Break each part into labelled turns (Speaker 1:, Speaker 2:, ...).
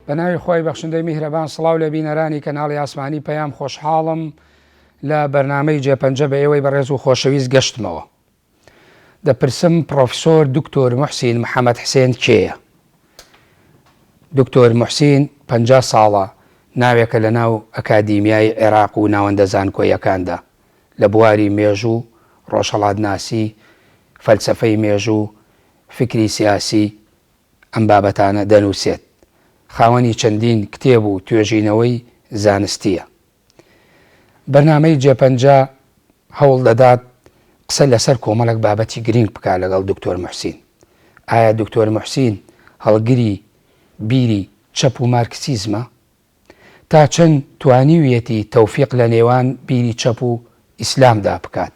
Speaker 1: بەناوی خۆی بەخشندەی میهرەبان سڵاو لە بینەرانی کەناڵی ئاسمانی پەیام خۆشحاڵم لە بەرنامەی جێپەنجە بە ئێوەی بەڕێز و خۆشەویست گەشتمەوە. دەپرسم پرۆفسۆر دکتۆر موحسین محەممەد حسێن کێیە؟ دکتۆر موحسین 50 ساڵە ناوێکە لە ناو ئەکادیمیای عێراق و ناوەندە زانکۆیەکاندا لە بواری مێژوو، ڕۆژهەڵاتناسی، فەلسەفەی مێژوو، فکری سیاسی ئەم بابەتانە دەنووسێت. خاوەنی چەندین کتێب و توێژینەوەی زانستیە. بەرنامەی جێپەنجە هەوڵ دەدات قسە لەسەر کۆمەڵک بابەتی گرنگ بکات لەگەڵ دکتۆر موحسین. ئایا دکتۆر موحسین هەڵگری بیری چەپ و مارکسیزمە؟ تا چەند توانیویەتی تەوفیق لە نێوان بیری چەپ و ئیسلامدا بکات؟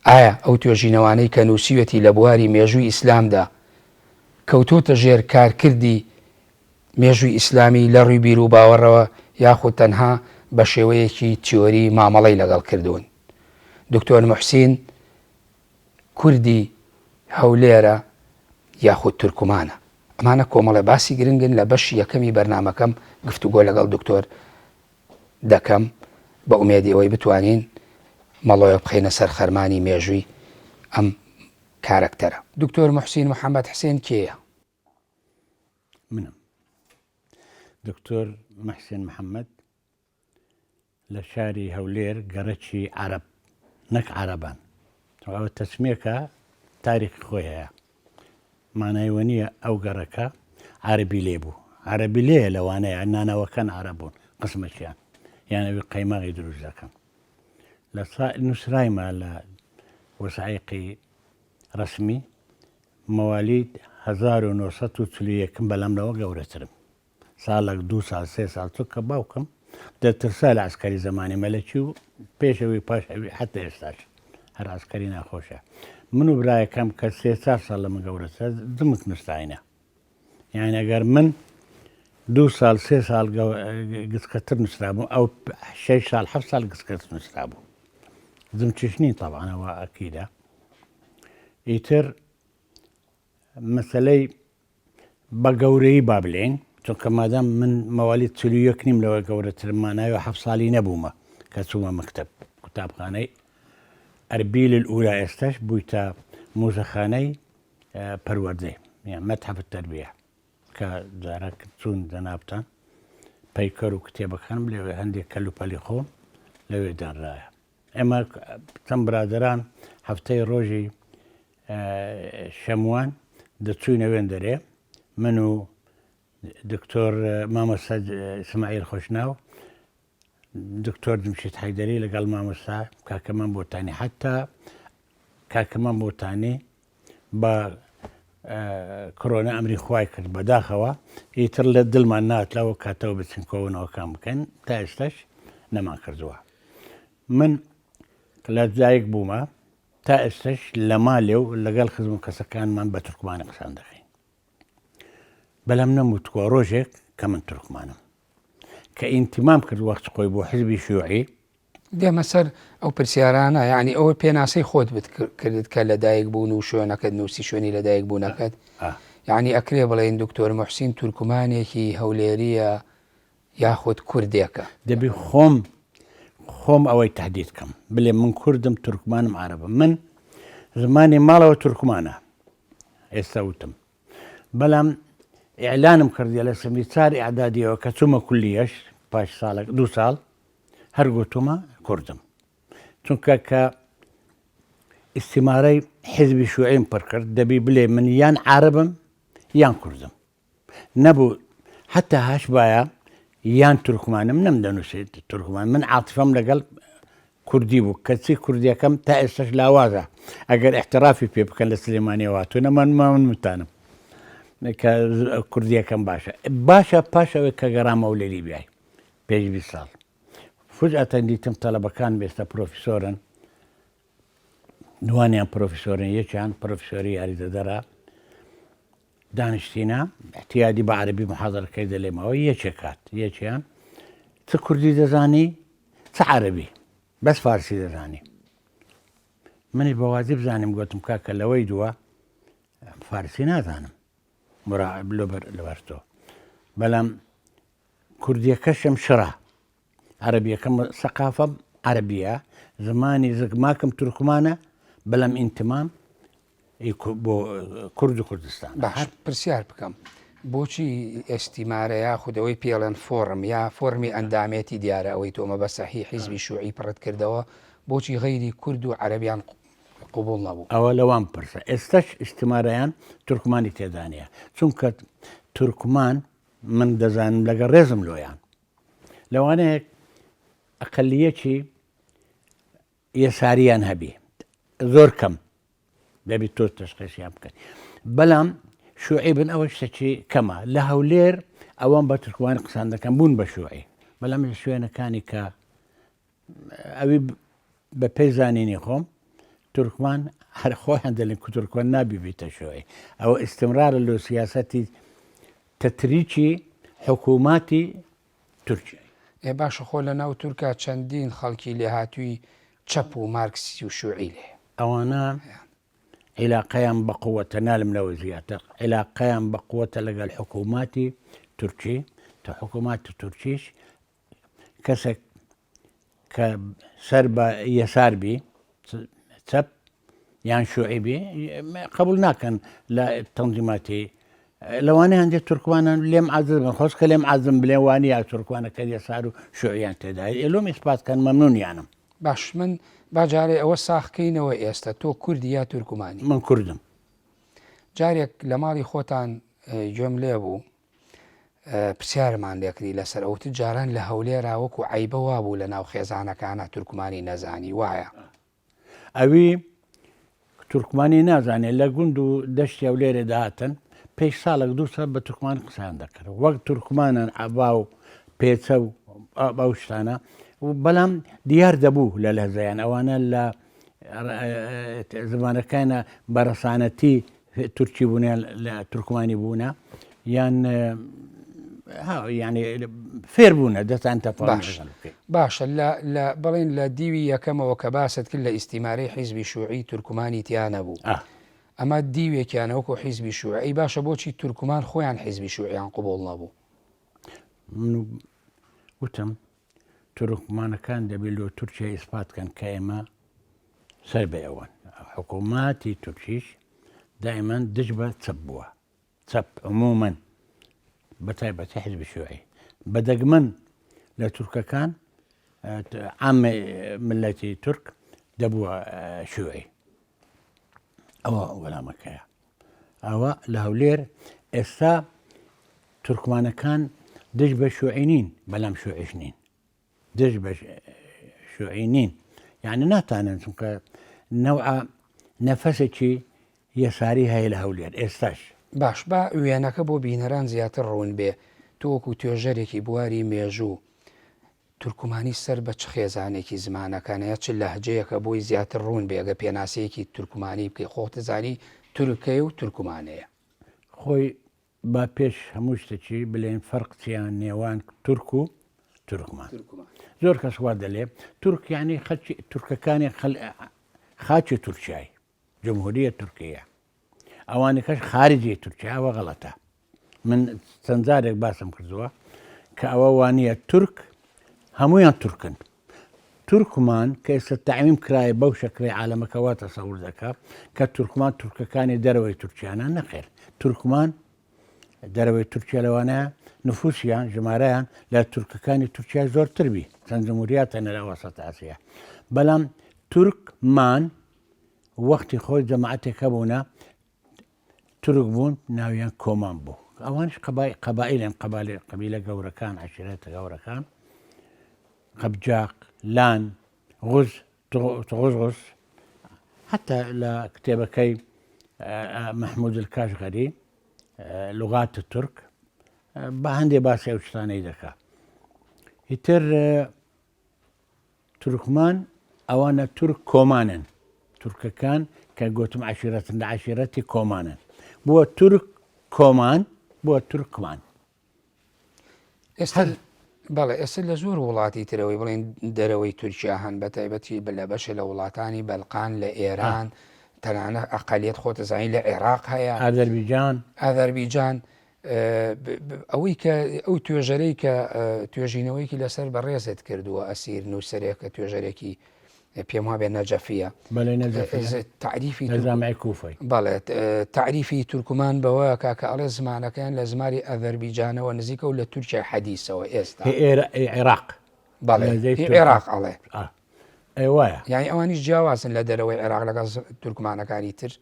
Speaker 1: ئایا ئەو توێژینەوانەی کە نووسیوەتی لە بواری مێژووی ئیسلامدا کەوتۆتە ژێر کارکردی مێژووی ئیسلامی لە ڕووی بیر و باوەڕەوە یاخود تەنها بە شێوەیەکی تیۆری مامەڵەی لەگەڵ کردوون؟ دکتۆر موحسین کوردی هەولێرە یاخود تورکمانە؟ ئەمانە کۆمەڵە باسی گرنگن لە بەشی یەکەمی بەرنامەکەم گفتوگۆ لەگەڵ دکتۆر دەکەم بە ئومێدی ئەوەی بتوانین مەڵۆیە بخینە سەر خەرمانی مێژووی ئەم کارکتەرە. دکتۆر موحسین محەممەد حسێن کێیە؟
Speaker 2: منم دکتۆر موحسین محەممەد لە شاری هەولێر گەرەکی عەرەب نەک عەرەبان، ئەوە تەسمیەکە تاریخی خۆی هەیە، مانایوە نییە ئەو گەڕەکە عەرەبی لێبوو. عەرەبی لێیە لەوانەیە نانەوەکان عەرەبوون قسمەکیان یانەوی قەیماغی دروست دەکەن. لە نووسرایمە لە وەسایقی ڕسمی مەوالید 1940 بەلامەوە گەورەترم، ساڵێک 2 ساڵ 3 ساڵ چکە باوکم دەترسا لە ئەسکەری زمانی مەلەکی و پێشەوەی پاشەوی حتى ئێستاش هەر ئەسکەری ناخۆشە. من و برایەکەم کە 3-4 ساڵ لەمە گەورەتر دمک نووسراینە، یعنی ئەگەر من 2 ساڵ 3 ساڵ گچکەتر نووسرابوو ئەو 6 ساڵ 7 ساڵ گچکەتر نووسرابوو. زمچشنی تەبعانەوە ئەکیدە. ئیتر مەسەلەی بە گەورەی با بڵێن، چونکە مادام من مەوالیت 41 نیم لەوە گەورەترم، ماناوە 7 ساڵی نەبوومە کە چوومە مەکتەب قوتابخانەی ئەربیل الئولا، ئێستاش بوویتە مۆزەخانەی پەروەردەی یان مەتحەف التەربیە کە جارێک چوون جەنابتان پەیکەر و کتێبەکانم لەوێ هەندێک کەلوپەلی خۆم لەوێ دانرایە. ئێمە چەند برادەران هەفتەی ڕۆژی شەموان دەچووینە وێندەرێ، من و دکتۆر مامۆستا ئیسماعیل خۆشناو، دکتۆر جمشید حەیدەری لەگەڵ مامۆستا کاکەمان بۆتانی، حتا کاکەمان بۆتانی بە کۆرۆنا ئەمری خوای کرد بەداخەوە، ئیتر لە دڵمان ناتلاوە کاتەوە بچین کۆبوونەوەکان بکەین، تا ئێستاش نەمان کردووە. من لە جایەک بوومە تا ئێستاش لە مالێ و لەگەڵ خزم کەسەکانمان بە تورکمانی قسان دەکەین. بەلام نەموتووە ڕۆژێک کە من تورکمانم کە ئینتیمام کرد وەخت خۆی بۆ حزبی شیوعی.
Speaker 1: دێمە سەر ئەو پرسیارانە، یعنی ئەوە پێناسەی خۆت کردت کە لەدایک بوون و شوێنەکەت نووسی شوێنی لەدایک بوونەکەت، یعنی ئەکرێ بڵێن دکتۆر موحسین تورکمانێکی هەولێریە یاخود کوردێکە؟
Speaker 2: دەبی خۆم ئەوەی تهدید کەم بڵێ من کوردم تورکمانم عەرەبم. من زمانی ماڵەوە تورکمانە ئێستا وتم، بەڵام ئیعلانم کردی لە سەمیسار ئیعدادیەوە کە چوومە کولیەش پاش ساڵێک 2 ساڵ هەر گوتومە کوردم، چونکە کە ئیستیمارەی حیزبی شیوعیم پڕ کرد دەبی بڵێ من یان عەرەبم یان کوردم، نەبوو حتا هاش بایە یان تورکمانم نەمدەنووسێت تورکمان. من عاتفەم لەگەڵ کوردی بوو، کەچی کوردیەکەم تا ئێستاش لاوازە، ئەگەر احترافی پێ بکەن لە سلێمانیەوە هاتوونە من متانم کە کوردیەکەم باشە پاشەوەی کە گەڕامە و لە لیبیای پێش 20 ساڵ فجأتەن دیتم تەلەبەکان بێستە پرۆفیسۆرن، دوانیان پرۆفیسۆرن، یەکیان پرۆفیسۆری یاریدەدەرە دانیشتینە احتیادی بە عەرەبی محاضەرەکەی دەلێمەوە، یەکیان چ کوردی دەزانی چ عەرەبی، بەس فارسی دەزانی. منی بەوازی بزانیم گوتم کاکە لەوەی دووە فارسی نازانم لەبەر تۆ بەڵام کوردیەکەشم شڕە عەرەبیەکەم سەقافەم عەرەبیە زمانی زگماکم تورکمانە بەڵام ئینتمام بۆ کورد و کوردستان.
Speaker 1: باش پرسیار بکەم بۆچی ئێستیمارە یاخودەوەی پێڵێن فۆرم یا فۆرمی ئەندامێتی دیارە ئەوەی تۆمە بە سەحی حیزبی شوعی پڕت کردەوە بۆچی غەیری کورد و عەرەبیان قبول نەبوو؟
Speaker 2: ئەوە لەوان پرسە ئێستاش ئیستیمارەیان تورکمانی تێدانە چونکە تورکمان من دەزانم لەگە ڕێزم لۆیان لەوانەیە ئەقەلیەکی یەساریان هەبی زۆر کەم دەبی تۆ تەشخیصیان بکەن بەڵام شوعی بن ئەوە شتێکی کەمە لە هەولێر ئەوان بە تورکمانی قسان دەکەن بوون بە شوعی بەڵام لە شوێنەکانی کە ئەوی بە پێی زانینی خۆم تورکمان هەر خۆیان دەڵێن کو تورکمان نابیبیتە شوعی ئەوە ئیستمرارە لە سیاسەتی تەتریکی حکووماتی تورکیا.
Speaker 1: باشە خۆ لە ناو تورکا چەندین خەڵکی لێهاتووی چەپ و مارکسی و شوعی لێ
Speaker 2: ئەوانە علاقەیان بە قووەتە نالم لەوە زیاتر علاقەیان بە قووەتە لەگەڵ حکووماتی تورکی تا حکووماتی تورکیش کەسێک کە سەر بە یەساربی چەپ یان شوعیبی قبول ناکەن لە تەنظیماتی لەوانەیە هەندێک تورکمانان لێم عازم خۆشکە لێم عازم بڵێ وانی یا تورکمانەکە یەسار و شوعیان تێدا ئێلۆم ئیسپاتکەن مەمنونیانم.
Speaker 1: باش من باجارێ ئەوە ساخکەینەوە ئێستا تۆ کوردی یا تورکمانی؟
Speaker 2: من کوردم.
Speaker 1: جارێک لە ماڵی خۆتان گوێم لێ بوو پرسیارمان لێکری لەسەر ئەوتە جاران لە هەولێرا وەکو عیبە وا بوو لە ناو خێزانەکانە تورکمانی نەزانی وایە؟
Speaker 2: ئەوی تورکمانی نازانێت لە گوند و دەشتی هەولێرێ داهاتن پێش ساڵێک دوو سەر بە تورکمان قسەیان دەکرد وەک تورکمانان ئابا و پێچە و ئەو شتانە بەڵام دیار دەبوو لە لەهجەیان ئەوانە لە زمانەکانە بەڕەسانەتی تورکی بوونیان لە تورکمانی بوونە یان ینی فێر بوونە دەتان تەفاوت.
Speaker 1: باشە لە بڵێن لە دیوی یەکەمەوە کە باست کرد لە ئیستیمارەی حیزبی شوعی تورکمانی تیانە بوو ئەمە دیوێکیانەوەکو حیزبی شوعی باشە بۆچی تورکمان خۆیان حیزبی شوعیان قبول نەبوو؟
Speaker 2: من وتم تورکمانەکان دەبێت لۆ تورکیا ئیسپاتکەن کە ئێمە سەر بە ئەوەن حکووماتی تورکیش دائیمەن دژ بە چەپ بووە چەپ عمومەن بەتایبەتی حیزبی شوعی بەدەگمەن لە تورکەکان عامە ملەتی تورک دەبووە شوعی ئەوە وەلامەکەیە ئەوە لە هەولێر ئێستا تورکمانەکان دژ بە شوعی نین بەلام شوعیش نین دژ بە شوعی نین یعنی ناتانن چونکە نەوعە نەفەسێکی یەساری هەیە لە هەولێر ئێستاش.
Speaker 1: باش با وێنەکە بۆ بینەران زیاتر ڕوون بێ تۆ وەکو توێژەرێکی بواری مێژوو تورکمانی سەر بە چ خێزانێکی زمانەکانەیە چ لەهجەیەکە بۆی زیاتر ڕوون بێگە پێناسەیەکی تورکمانی بکەی خۆتەزانی تورکەیە و تورکمانەیە
Speaker 2: خۆی با پێش هەموو شتێکی بلێن فەرق چیان نێوان تورک و تورکمان زۆر کەس وا دەڵێ تورک یعنی خەڵکی تورکەکانی خاچی تورکیای جمهوریە تورکیە ئەوانی کەش خارجی تورکیا ئەوە غەڵەتە من چەند جارێک باسم کردووە کە ئەوە وانە تورک هەمویان تورکن تورکمان کە ئێستا تەعمیم کرایە بەو شەکری عالەمەکەوە تەسەور دەکا کە تورکمان تورکەکانی دەرەوەی تورکیانە نەخێر تورکمان دەرەوەی تورکیا لەوانەیە نفوسیان ژمارەیان لە تورکەکانی تورکیا زۆرتر بی چەند جمهوریاتەنە لە وەسەط ئاسیا بەڵام تورکمان وەختی خۆی جەماعەتێکە بوونە تورک بوون ناویان کۆمان بوو ئەوانش قەبائیلن قەبیلە گەورەکان عەشیرەتە گەورەکان قەبجاق لان غوز تغوزغوز حتى لە کتێبەکەی محمود الکاشغەری لغات التورك بە هەندێک باسی ئەو شتانەی دەکا ئیتر تورکمان ئەوانە تورک کۆمانن تورکەکان کە گوتم عەشیرەتن لە عەشیرەتی کۆمانن بووە تورک کۆمان بووە تورکمان.
Speaker 1: بەڵێ ئێستا لە زۆر وڵاتی ترەوەی بڵێن دەرەوەی تورکیا هەن بە تایبەتی لە بەشە لە وڵاتانی بەلقان لە ئێران تەنانە ئەقەلیەت خۆتەزانی لە عێراق هەیە
Speaker 2: ئازەربیجان
Speaker 1: ئەوەی کە ئەو توێژەرەی کە توێژینەوەیکی لەسەر بەڕێزت کردووە ئەسیر نووسەرێک کە توێژەرێکی پێم وابێ نەجەفیە تعریفی
Speaker 2: نەزامای کوفەی
Speaker 1: بەڵێ تعریفی تورکمان بەوە کاکە ئەڵێ زمانەکەیان لە زمانی ئەذەربیجانەوە نزیکە و لە تورکیا حەدیثەوە ئێستا
Speaker 2: عێراق
Speaker 1: بەڵێ عێراق ئەڵێ
Speaker 2: وایە
Speaker 1: یعنی ئەوانیش جیاوازن لە دەرەوەی عێراق لەگەڵ تورکمانەکانی تر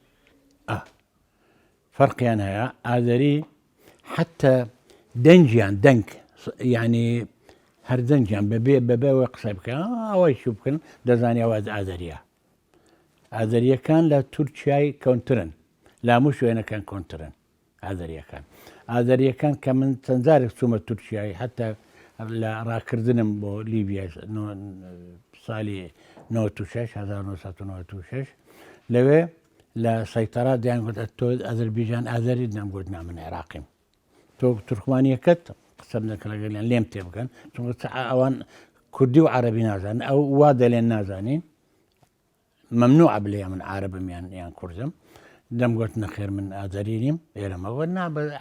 Speaker 2: فەرقیان هەیە ئازەری حتى دەنجیان دەنگ یعنی هەر دەنجیان بەبێەوە قسە بکە ئەوەی شو بکەن دەزانی ئەوە ئازەریە ئازەریەکان لە تورکیای کۆنترن لە هەموو شوێنەکان کۆنترن ئازەریەکان کە من چەند جارێک چوومە تورکیای حتى لە ڕاکردنم بۆ لیبیا ساڵی 1996 لەوێ لە سەیتەرا دەیان گوت تۆ ئەزەربیجان ئازەری نەمگوت من عێراقیم تۆ تورکمانیەکەت قسەم دەکە لەگەڵیان لێم تێ بکەن چونکە ئەوان کوردی و عەرەبی نازانن ئەو وا دەڵێن نازانین مەمنوع بڵێ من عەرەبم یان کوردم دەمگوت نەخێر من ئازەری نیم ئێرەمەوە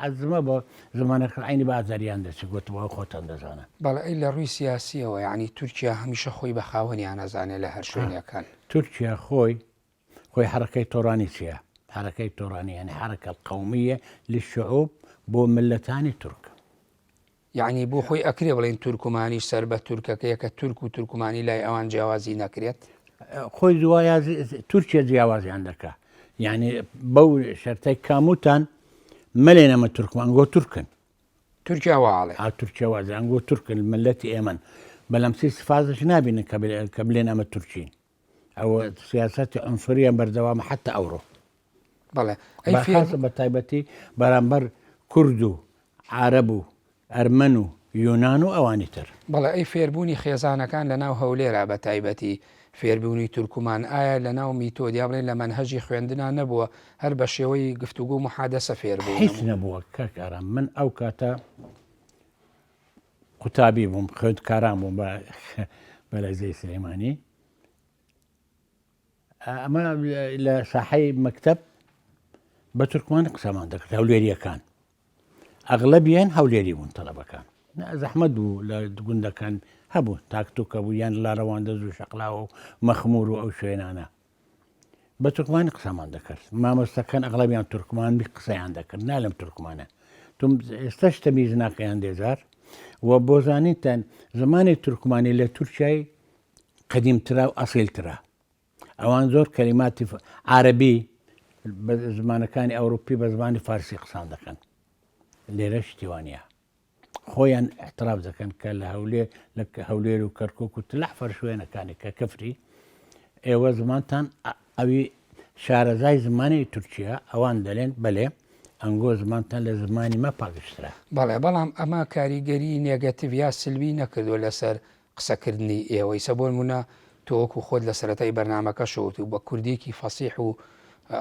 Speaker 2: عەزمە بۆ زمانەکە عینی بە ئازەریان دەچی گوتەوە خۆتان دەزانن
Speaker 1: بەڵێ ئەی لە ڕووی سیاسیەوە یعنی تورکیا هەمیشە خۆی بە خاوەنیان نەزانێت لە هەر شوێنەکان
Speaker 2: تورکیا خۆی حرەکەی تۆرانی چییە حرەکەی تۆرانی یعنی حرەکە قەومیە للشعوب بۆ ملەتانی تورک
Speaker 1: یعنی بۆ خۆی ئەکرێ بڵێن تورکمانیش سەر بە تورکەکەیە کە تورک و تورکمانی لای ئەوان جیاوازی نەکرێت
Speaker 2: خۆی دوایە تورکیا جیاوازیان دەکە یعنی بەو شەرتەی کاموتان مەلێن ئەمە تورکمان گۆ تورکن
Speaker 1: تورکیا واڵێ
Speaker 2: تورکیا وازیان گۆ تورکن ملەتی ئێمن بەڵام سفازش نابینن کە بلێن ئەمە تورکین ئەوە سیاسەتی عنصریان بەردەوامە حتى ئەوڕۆ
Speaker 1: بەڵێ
Speaker 2: بە تایبەتی بەرامبەر کورد و عەرەب و ئەرمەن و یۆنان و ئەوانی تر
Speaker 1: بەڵێ ئەی فێربوونی خێزانەکان لە ناو هەولێرا بە تایبەتی فێربوونی تورکمان ئایا لە ناو میتۆدیا بڵێن لە مەنهەجی خوێندنا نەبووە هەر بە شێوەی گفتوگو و محادەسە فێربوو
Speaker 2: هیچ نەبووە کاکارام من ئەو کاتە قوتابی بووم خوێندکاران بووم بە لەزەی سلەیمانی ئەمە لە ساحەی مەکتەب بە تورکمان قسەمان دەکرد هەولێریەکان ئەغلەبیان هەولێری بوون تەڵەبەکان زەحمەت بوو لە گوندەکان هەبوو تاکتوکە بوو یان لاڕەواندەز و شەقلاوە و مەخمور و ئەو شوێنانە بە تورکمانی قسەمان دەکرد مامۆستەکان ئەغلەبیان تورکمان قسەیان دەکرد نالم تورکمانە تم ئێستاش تەمیز ناکەیان دێزار و بۆ زانیتان زمانی تورکمانی لە تورکیای قەدیمترا و ئەسیلترا ئەوان زۆر کەلیماتی عەرەبی بە زمانەکانی ئەوروپی بە زمانی فارسی قسان دەکەن لێرە شتیوانە خۆیان احتراف دەکەن کە لە هەولێر و کەرکک و تلەحفەر شوێنەکانی کە کەفری ئێوە زمانتان ئەوی شارەزای زمانی تورکیا ئەوان دەڵێن بەلێ ئەنگۆ زمانتان لە زمانی مە پاکشترا
Speaker 1: بەڵێ بەڵام ئەمە کاریگەری نێگەتیڤ یا سلبی نەکردووە لەسەر قسەکردنی ئێوەی سە بۆ نمونە تۆوەکو خۆت لە سەرەتای بەرنامەکە شەوت و بە کوردێکی فەسیح و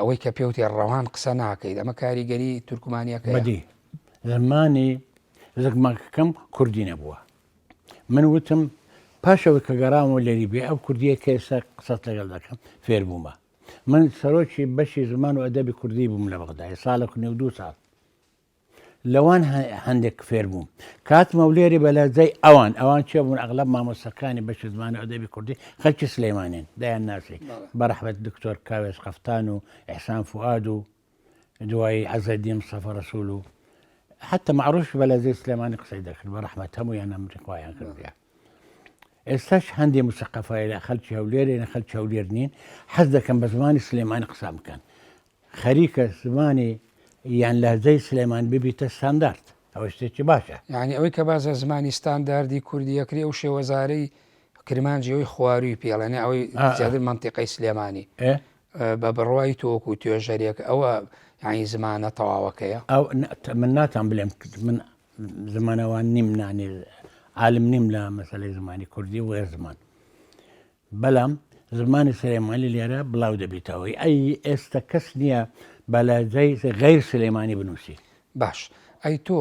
Speaker 1: ئەوەی کە پێوتی ڕەوان قسە ناکەیت ئەمە کاریگەری تورکمانیەکە
Speaker 2: بەدی زمانی زگماکەکەم کوردی نەبووە من وتم پاشەوە کە گەڕامەوە لێری بێ ئەو کوردیە کە ئێستا قسەت لەگەڵ دەکەم فێر بوومە من سەرۆکی بەشی زمان و ئەدەبی کوردی بووم لە بەغدای ساڵێک و نێو 2 ساڵ لەوان هەندێک فێر بووم کاتمە و لێری بەلەجەی ئەوان چێ بوون ئەغلب مامۆستەکانی بەشی زمان و ئەدەبی کوردی خەڵکی سلەیمانین دایان ناسی بەڕەحمەت دکتۆر کاوێش قەفتان و ئیحسان فوئاد و دوایی عەزەدین مستەفا ڕەسوول و حتى معروف بەلەجەی سلێمانی قسەی دەکرد بەڕەحمەت هەموویان ئەمریکایان کردیان ئێستاش هەندێک موسەقەفای لە خەڵکی هەولێرێنە خەڵکی هەولێر نین حەز دەکەن بە زمانی سلێمانی قسە بکەن خەریکە زمانی یان لەهجەی سلێمان ببیتە ستاندارد ئەوە شتێکی باشە
Speaker 1: یعنی ئەوەی کە بازە زمانی ستانداردی کوردیەکری ئەو شێوەزارەی کرمانجیەوەی خواروی پێڵێنێ ئەوەی زیاتر منتیقەی سلێمانی بە بڕوای تۆک و توێژەرێک ئەوە یعنی زمانە تەواوەکەیە
Speaker 2: ئەو من ناتان بڵێم من زمانەوان نیم نانی عالم نیم لە مەسەلەی زمانی کوردی و غێر زمان بەڵام زمانی سلێمانی لێرە بڵاو دەبێتەوەی ئەی ئێستا کەس نییە بەلەجەی غەیر سلێمانی بنووسی
Speaker 1: باش ئەی تۆ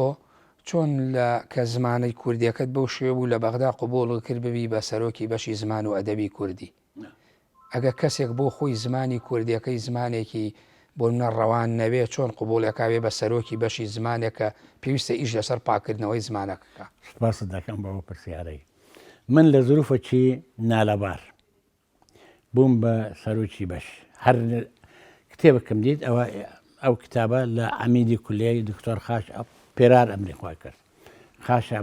Speaker 1: چۆن لە کە زمانەی کوردیەکەت بەو شێ بوو لە بەغدا قبوڵ کرد ببی بە سەرۆکی بەشی زمان و ئەدەبی کوردی ئەگە کەسێک بۆ خۆی زمانی کوردیەکەی زمانێکی بۆ منە ڕەوان نەبێت چۆن قوبوڵێکاوێ بە سەرۆکی بەشی زمانێکە پێویستە ئیش لەسەر پاکردنەوەی زمانەکەکە.
Speaker 2: سپاس دەکەم بەوە پرسیارەی. من لە زروفەکی نالەبار بووم بە سەرۆکی بەش، هەر کتێبەکەم دیت ئەو کتابە لە عەمیدی کولیەی دکتۆر خاش پێرار ئەمریخوا کرد، خاشە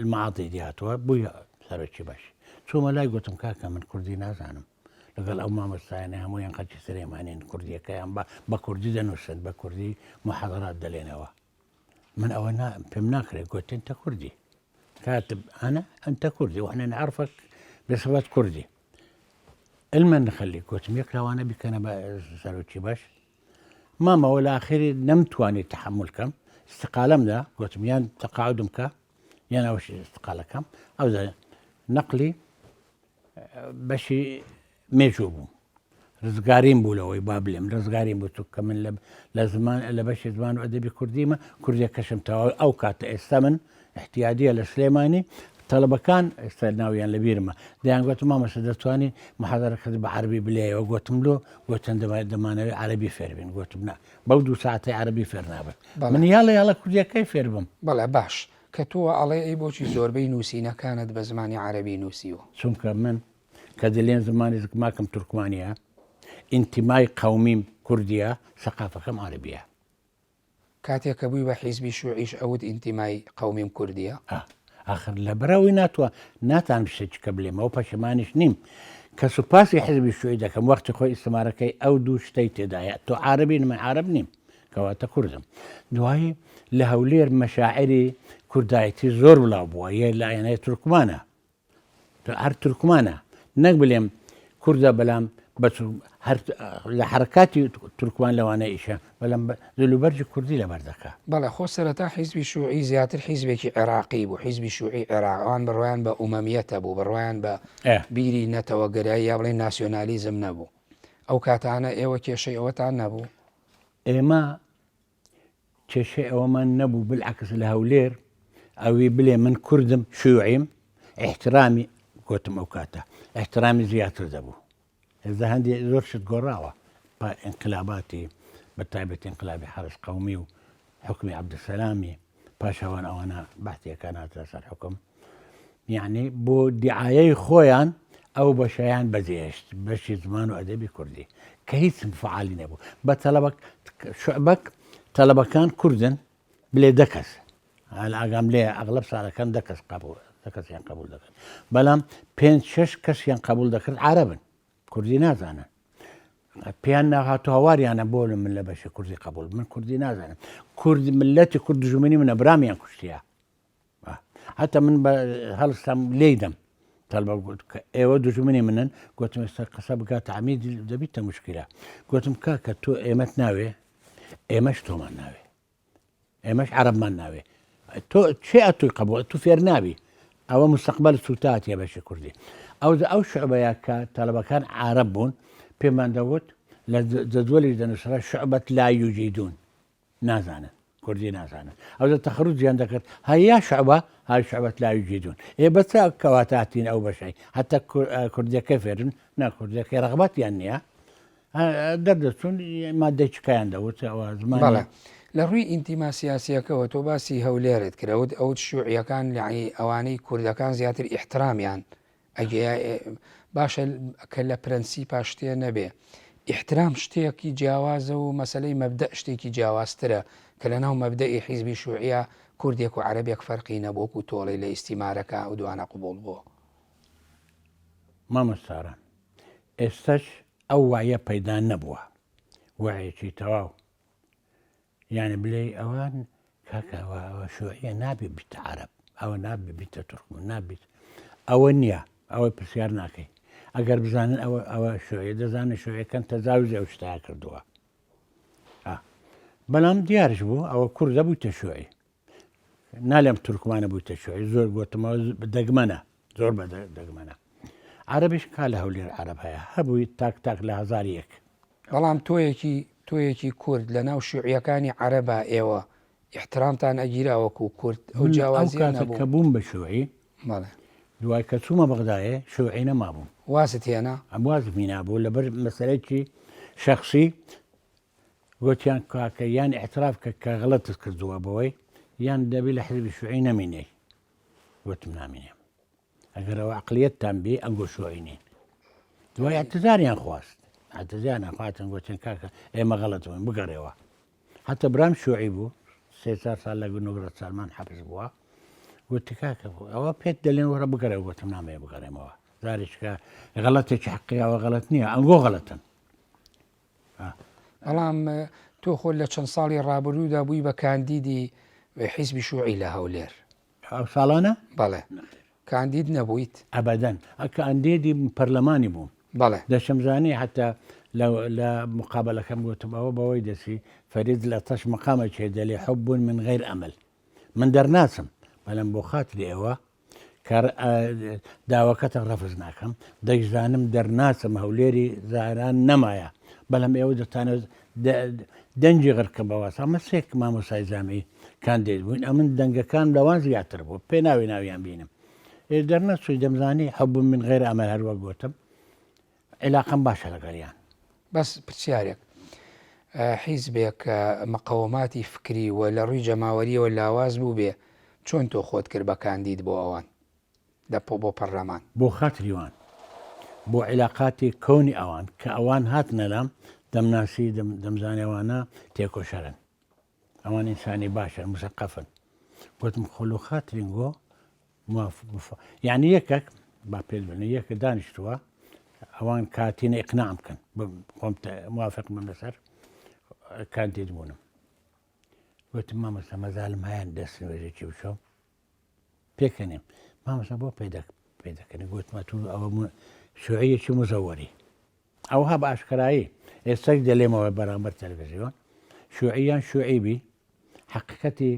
Speaker 2: المەعاتی دیهاتوە بووی سەرۆکی بەش. چۆمە لای گوتم کاکە من کوردی نازانم، لەگەڵ ئەو مامۆستایانە هەموویان خەڵکی سلێمانین، کوردیەکەیان بە کوردی دەنووسن، بە کوردی محاضرات دەلێنەوە. من ئەوە پێم ناکرێت گوت أنت كردي، كاتب أنا أنت كردي وإحنا نعرفك بصفة كردي. علما نخليك قلت ياك لو أنا بك أنا سألوتشي باش ماما ولا آخري نمتواني تحمل كم استقالم ده قلت يان تقاعدم كا يان أوش استقالة كم أو ذا نقلي بشي ميجوبو رزقارين بولوي بابلم رزقارين بوتوك من لزمان لبش زمان وأدبي كرديمة كردية كشمتها أو كات الثمن احتياجية لسليماني طلبة كان استناويان لبيرما ديان قلت ماما سدتواني محاضرة كذب عربي بلاي وقلت له قلت عندما دمانة عربي فيربين قلت بنا بودو ساعتي عربي فيرنابك من يلا كردية كيف فيربم
Speaker 1: بلا باش كتوى علي أي بوشي زور بي نوسينا كانت بزماني عربي نوسيو
Speaker 2: سمك من كدلين زماني زكماكم تركمانيا انتماء قومي كردية ثقافتهم عربية
Speaker 1: كاتيك بوي بحزبي شيوعيش أود انتماء قومي كردية
Speaker 2: آخر لبراوي ناتان بشيء قبل ما وبشمانش نيم كسباسي حزب الشيوعي ده كم وقت خوي استماركي أو دوش تيتدايا تو عربي من عرب نيم كواتا كردم دواي لهولير مشاعري كردايتي زور ولا بويا لا يعني تركمانة هر تركمانة نقبل يم كردا بلام بس هر لحركاتي تركمان لو أنا إيشا بلام ذلو برج كردي لبردكا
Speaker 1: بلا خو سرتا حزبي شيوعي زياتر حزبك عراقي بو حزبي شيوعي عراقان بروان بأممية بو بروان ببيري نتوقرية بلين ناسيوناليزم نبو أو كاتانا إيوة كيشي أوتان نبو
Speaker 2: إيما كيشي أوما نبو بالعكس لهولير أو بلي من كردم شيوعيم احترامي قوتم أوكاتا احترامي زياتر دبو إذا هندي زورشت قراوة انقلاباتي بالتعبة انقلابي حرس قومي وحكمي عبد السلامي باشا وانا بحثي كانت رأس الحكم يعني بو دعاية خويان أو بشيان بزيشت بشي زمان وأدبي كردي كهيس فعالين أبو بطلبك شعبك طلبكان كردن بلي دكس على أقام ليه أغلب سارة كان دكس قبول دكس يعني قبول دكس بلام بين شش كس يعني قبول دكس عربا كردي نازانا بيانا هاتو هواري أنا بقول من لبش كردي قبول من كردي نازانا كردي ملتي كرد جمني من أبرامي يعني كشتيا حتى من هالسام ليدم طلبة قلت إيه جمني منن قلت مستقصب قات عميد دبيت مشكلة قلت مكاكا تو إيمت ناوي إيمش تو ما ناوي إيمش عرب ما ناوي تو شيء تو قبول تو فير ناوي أو مستقبل سوتات يا باشا كردي أو شعبة يا طلبة كان عربون بما دوت لدولي دنسرا شعبة لا يجيدون نازانا كردي نازانا أو ذا تخرج عندك هيا شعبة هاي شعبة لا يجيدون هي بس كواتاتين أو بشيء حتى كردي كفرن نا كردي كرغبات يعني دردسون ما ديش كيان دوت أو زمان
Speaker 1: بلا لروي انتماء سياسية كوتو باسي هوليرت كراود أو الشيوعية كان يعني أواني كردا كان زيادة احترام يعني أجي باشا كلا برنسيبا شتي نبي احترام شتيكي جواز ومسألة مبدأ شتيكي جواز ترى كلنا مبدأ حزب شيوعية كرديك وعربيك فرقي نبوك وطولي لاستمارك ودوانا قبول بو
Speaker 2: ما مسارا استش أو وعي بيدان نبوة وعي شي تواو يعني بلي أوان كاكا وشيوعية نابي بيت عرب أو نابي بيت تركم نابي أو النيا أو بسيار ناكي أجر بزانن أو شيوعية دزان شيوعية كان تزاوج أو اشتها كردوا بلام ديارش بو أو كرد أبو تشيوعي نالم تركمان أبو تشيوعي زور بوتما دقمنا زور بدقمنا عربيش كاله ولي العرب هيا هبو تاك لها زاريك
Speaker 1: بلام تويكي كرد لنا وشيوعية كاني عربا إيوه احترامتان أجيرا وكو كرد أو جوازين
Speaker 2: أو كبوم بشيوعي
Speaker 1: ماله
Speaker 2: دواي كسوما بغداية شيوعينا ما بوم
Speaker 1: واسط هنا
Speaker 2: أبواز مين أبو لبر مسألة شخصي گوتیان کاکە یان اعتراف کە غەڵەتت کردووە بەوەی یان دەبی لە حزبی شوعی نەمینێ گوتم نامینێ ئەگەرەوە عقلیەتتان بێ ئەنگۆ شوعی نین دوای اعتزاریان خواست اعتزاریان خواتن گوتن کاکە ئێمە غەڵەت بووین بگەڕێەوە حتى برام شوعی بوو 3 سال لە گونۆگرە سالمان حەبس بووە گوتی کاکە ئەوە پێت دەلێن وەرە بگەڕێەوە گوتم نامەیە بگەڕێمەوە زارێککە غەڵەتێکی حەقیەوە غەڵەت نییە ئەنگۆ غەڵەتن
Speaker 1: بەڵام تۆ خۆ لە چەند ساڵی ڕابردوودا بووی بە کاندیدی حیزبی شوعی لە هەولێر
Speaker 2: ئەو ساڵانە
Speaker 1: بەڵێ کاندید نەبوویت
Speaker 2: ئەبەدەن ئەکە ئەندێدی پەرلەمانی بووم
Speaker 1: بەڵێ
Speaker 2: دەشەمزانی حتا لە مقابلەکەم گوتم ئەوە بەوەی دەسی فەرید لە تەش مقامە چێ دەلێ حبوون من غیر ئەمل من دەرناچم بەلەم بۆ خاتری ئێوە کار داواکەتە ڕەفز ناکەم دەیزانم دەرناچم هەولێری زاران نەمایە بەڵام ئێوە دەتانێت دەنجی غڕکە بەواس ئەمە سێک مامۆسای زامی کاندید بووین ئەمن دەنگەکان لەوان زیاتر بوو پێ ناوی ناویان بینم دەرنەچووی دەمزانی حبوون من غیر ئەمە هەروە گوتم علاقم باشە لەگەڵیان
Speaker 1: بەس پرسیارێک حیزبێک مەقەوماتی فکری و لە ڕووی جەماوەریەوە لاواز بوو بێ چۆن تۆ خۆت کرد بە کاندید بۆ ئەوان بۆ پەرلەمان
Speaker 2: بۆ خاتریوان بۆ عیلاقاتی کۆنی ئەوان کە ئەوان هات نەلام دەمناسی دەمزانێوانە تێکۆشەرن ئەوان ئینسانی باشن مسەقەفن گوتم خۆلو خاترینگۆ یعنی یەکێک با پێت بن یەکە دانیشتووە ئەوان کاتینە ئیقناع بکەن خۆم موافق من لەسەر کاندید بوونم گوتم مامۆستا مەزالم هەیەن دەستنوێژێکی بچۆم پێکەنیم مامۆستا بۆ پێ دەکەنی گوتمە تو ئەوە شوعیەکی مزەوەری ئەوها بە ئاشکرایی ئێستاک دەلێمەوە بەرامبەر تەلەڤیزیۆن شوعیان شوعیبی حقیقەتی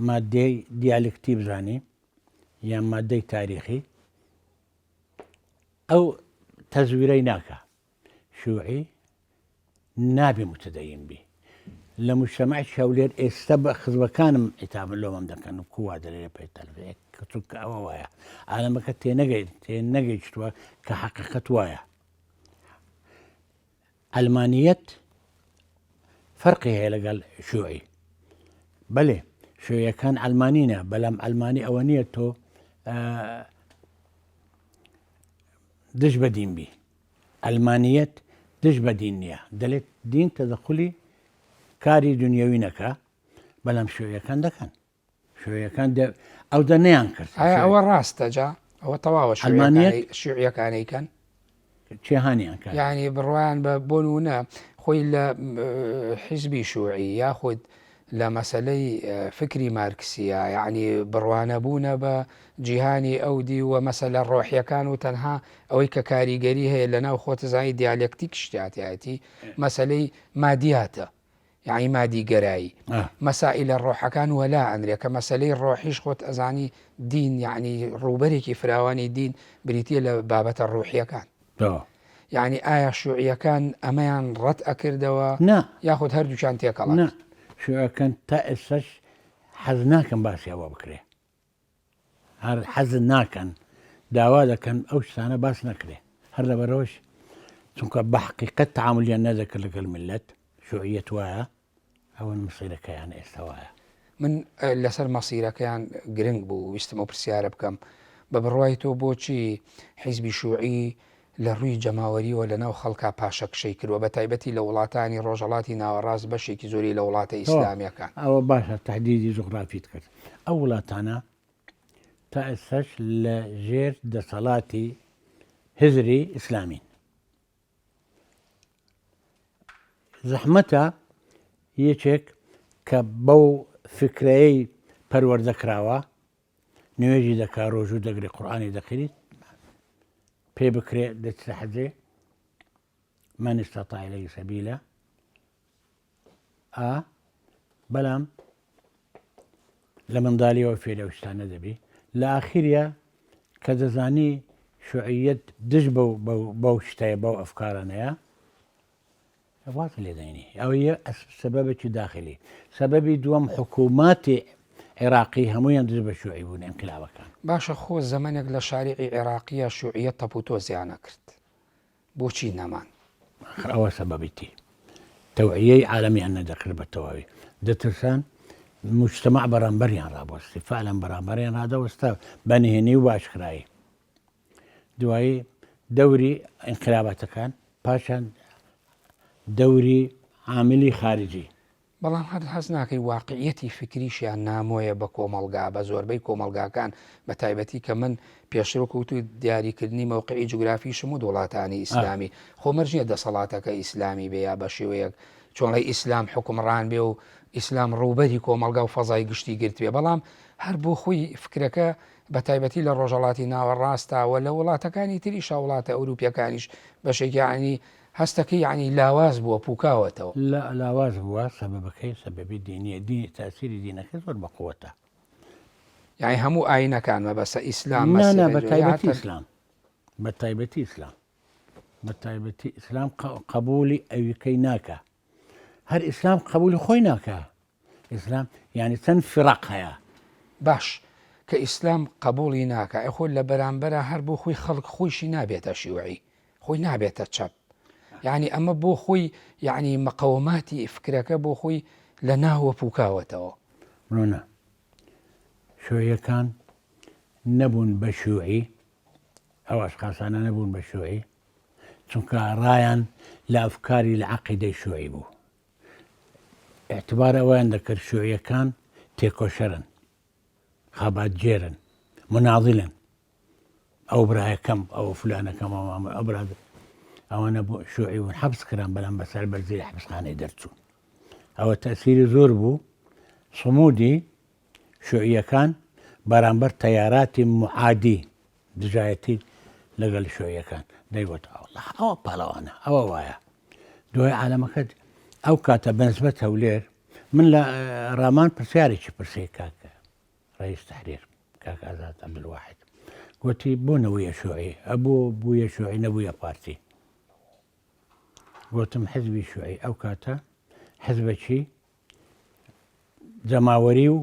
Speaker 2: مادەی دیالکتی بزانی یان مادەی تاریخی ئەو تەزویرەی ناکە شوعی نابێ متدەین بی لە مجتەمەعی هەولێر ئێستا بە خزبەکانم عیتاب لۆمەم دەکەن و کووا دەلێ پێی تەلەڤیزیۆن چونکە ئەوە وایە عالەمەکە تێنەگەیشتووە کە حەقیقەت وایە ئەلمانیەت فەرقی هەیە لەگەڵ شوعی بەڵێ شوێیەکان ئەلمانینە بەڵام ئەلمانی ئەوە نییە تۆ دش بە دین بی ئەلمانیەت دش بە دین نییە دەڵێت دین تەدەخولی کاری دنیاوی نەکە بەڵام شوێیەکان دەکەن شوێیەکان ئەو دەنیان کرد
Speaker 1: ئەوە ڕاستە جا ئەوە تەواوە شوعیەکانەیکەن
Speaker 2: چێهانیان کە
Speaker 1: یعنی بڕوایان بە بۆنونە خۆی لە حیزبی شوعی یاخود لە مەسلەی فکری مارکسیە یعنی بڕوانە بوونە بە جیهانی ئەودی و مەسەلە ڕۆحیەکان و تەنها ئەوەی کە کاریگەری هەیە لە ناو خۆتزانی دیالکتیک شتاتیاتی مەسلەی مادیاتە یعنی مادی گەرایی مەسائلە ڕۆحەکان وەلا ئەنرێ کە مەسلەی ڕۆحیش خۆت ئەزانی دین یعنی ڕوبەرێکی فراوانی دین بریتە لە بابەتە ڕوحیەکان یعنی ئایا شوعیەکان ئەمەیان ڕەت ئەکردەوە یاخود هەردووچان تێکەڵن
Speaker 2: شوعەکان تا ئێستاش حەز ناکەن باسیەوە بکرێ هەر حەز ناکەن داوا دەکەن ئەو شتانە باس نەکرێ هەر لەبەرەوەش چونکە بە حقیقەت تەعاملیان نەدەکرد لەگەڵ میلەت شوعیەت وایە ئەوەن مەسیرەکەیان ئێستا وایە
Speaker 1: من لەسەر مەسیرەکەیان گرنگ بوو ویستم و پرسیارە بکەم بە بڕوای تۆ بۆچی حیزبی شوعی لە ڕووی جەماوەریەوە لە ناو خەڵکا پاشەکشەی کردووە بە تایبەتی لە وڵاتانی ڕۆژهەڵاتی ناوەڕاست بەشێکی زۆری لە وڵاتە ئیسلامیەکان
Speaker 2: ئەوە باشە تهدیدی جوغرافیت کرد ئەو وڵاتانە تا ئێستاش لە ژێر دەسەڵاتی حزبی ئیسلامین زەحمەتە یەکێک کە بەو فکرەیەی پەروەردەکراوە نوێژی دەکا ڕۆژوو دەگری قورئانی دەخوێنیت پێ بکرێ دەچتە حەجێ من استطاع إليه سبيلا بەڵام لە منداڵیەوە فێ لەو شتانە دەبی لە ئاخریە کە دەزانی شوعیەت دش بەو شتەیە بەو ئەفکارانەیە وات لێدەینی ئەوەیە سەبەبێکی داخلی سەبەبی دووەم حکووماتی عێراقی هەمویان دژ بە شوعی بوون ئینقلابەکان
Speaker 1: باشە خۆ زەمانێک لە شاریعی عێراقیە شوعیەت تەپوتۆزیانە کرد بۆچی نەمان
Speaker 2: ئەوە سەبەبیتی توعية عالمية أن داخل بالتواوي دترسان مجتمع برانبريان رابوستي فعلا برانبريان هذا وستا بني هني واشكراي دوای دەوری ئینقلاباتەکان كان باشان دەوری عاملی خارجی
Speaker 1: بەڵام هەر حەز ناکەی واقعیەتی فکریشیان نامۆیە بە کۆمەڵگا بە زۆربەی کۆمەڵگاکان بە تایبەتی کە من پێشڕۆ کەوتوی دیاریکردنی موقعی جوگرافیشم و وڵاتانی ئیسلامی خۆمەرجە دەسەڵاتەکە ئیسلامی بێ یا بە شێوەیەک چۆنڵی ئیسلام حکومڕان بێ و ئیسلام ڕووبەری کۆمەلگا و فەزای گشتی گرتوێ بەڵام هەر بۆ خۆی فکرەکە بە تایبەتی لە ڕۆژەڵاتی ناوەڕاستاوە لە وڵاتەکانی تریشا وڵاتە ئەوروپیەکانیش بەشێکیانی هەستەکەی ینی لاواز بووە پوکاوەتەوە
Speaker 2: لا لاواز بووە سەبەبەکەی سەبەبی دینیە دینی تاسیری دینەکە زۆر بەقووەتە
Speaker 1: یعنی هەموو ئاینەکان مەبەستە ئیسلام
Speaker 2: نانا بەتایبەتی ئیسلام بەتایبەتی ئیسلام بەتایبەتی ئیسلام قبولی ئەویکەی ناکە هەر ئیسلام قبولی خۆی ناکە ئیسلام یعنی چەند فڕق هەیە
Speaker 1: باش کە ئیسلام قبولی ناکە ئەخۆ لە بەرامبەرە هەر بۆ خۆی خەڵک خۆیشی نابێتە شیوعی خۆی نابێتە چەپ یعنی ئەمە بۆ خۆی یعنی مەقەوماتی فکرەکە بۆ خۆی لە ناوە پوکاوەتەوە
Speaker 2: ڕۆنە شوێیەکان نەبوون بە شوعی ئەو ئەشخاصانە نەبوون بە شوعی چونکە ڕایان لە ئەفکاری لە عەقیدەی شوعی بوو اعتبار ئەویان دەکرد شوعیەکان تێکۆشەرن خاباتجێرن مناضلن ئەو برایەکەم ئەو فلانەکەم ئەو برا ئەوانە بۆ شوعی بوون حەبس کران بەلام بەسەر بەرزەی حەبسخانەی دەرچوون ئەوە تەسیری زۆر بوو سمودی شوعیەکان بەرامبەر تەیاراتی معادی دژایەتی لەگەڵ شوعیەکان دەیگوت ئەوە پاڵەوانە ئەوە وایە دوای عالەمەکەت ئەو کاتە بەنسبەت هەولێر من لە ڕامان پرسیارێکی پرسەی کاکە ڕئیس تەحریر کاکە ئازاد عەبدولواحید گوتی بۆ نەبوویە شوعی ئەبوو بوویە شوعی نەبوویە پارتی گوتم حزبی شوعی ئەو کاتە حزبەکی جەماوەری و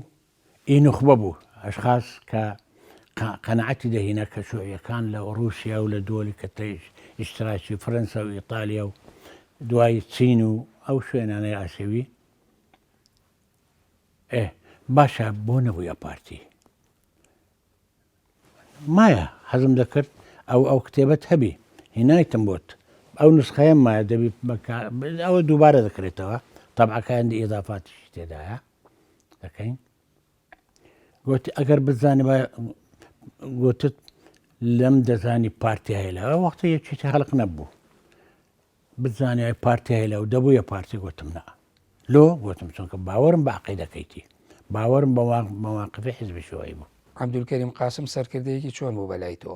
Speaker 2: ئینوخبە بوو ئەشخاص کە قەنەعەتی دەهێنا کە شوعیەکان لە ڕووسیا و لە دۆلی کە ئیشتراکی فەرەنسا و ئیتالیا و دوای چین و ئەو شوێنانەی ئاسیوی باشە بۆ نەبوویە پارتی مایە حەزم دەکرد ئەو کتێبەت هەبی هێنایتم بۆت ئەو نسخەیە مایە دەبی ئەوە دووبارە دەکرێتەوە تەبعەکان ئیضافاتیشی تێدایە دەکەین گوتی ئەگەر بزانێ گوتت لەم دەزانی پارتی هەیە لەوە وەختە یەکێتی خەڵق نەبوو بزانێ پارتی هەیە لەو دەبوویە پارتی گوتم نا لۆ گوتم چونکە باوەرم بە عەقیدەکەیتی باوەرم بە مەواقفی حیزبی شوعی بوو
Speaker 1: عەبدولکەریم قاسم سەرکردەیەکی چۆن بوو بەلای تۆ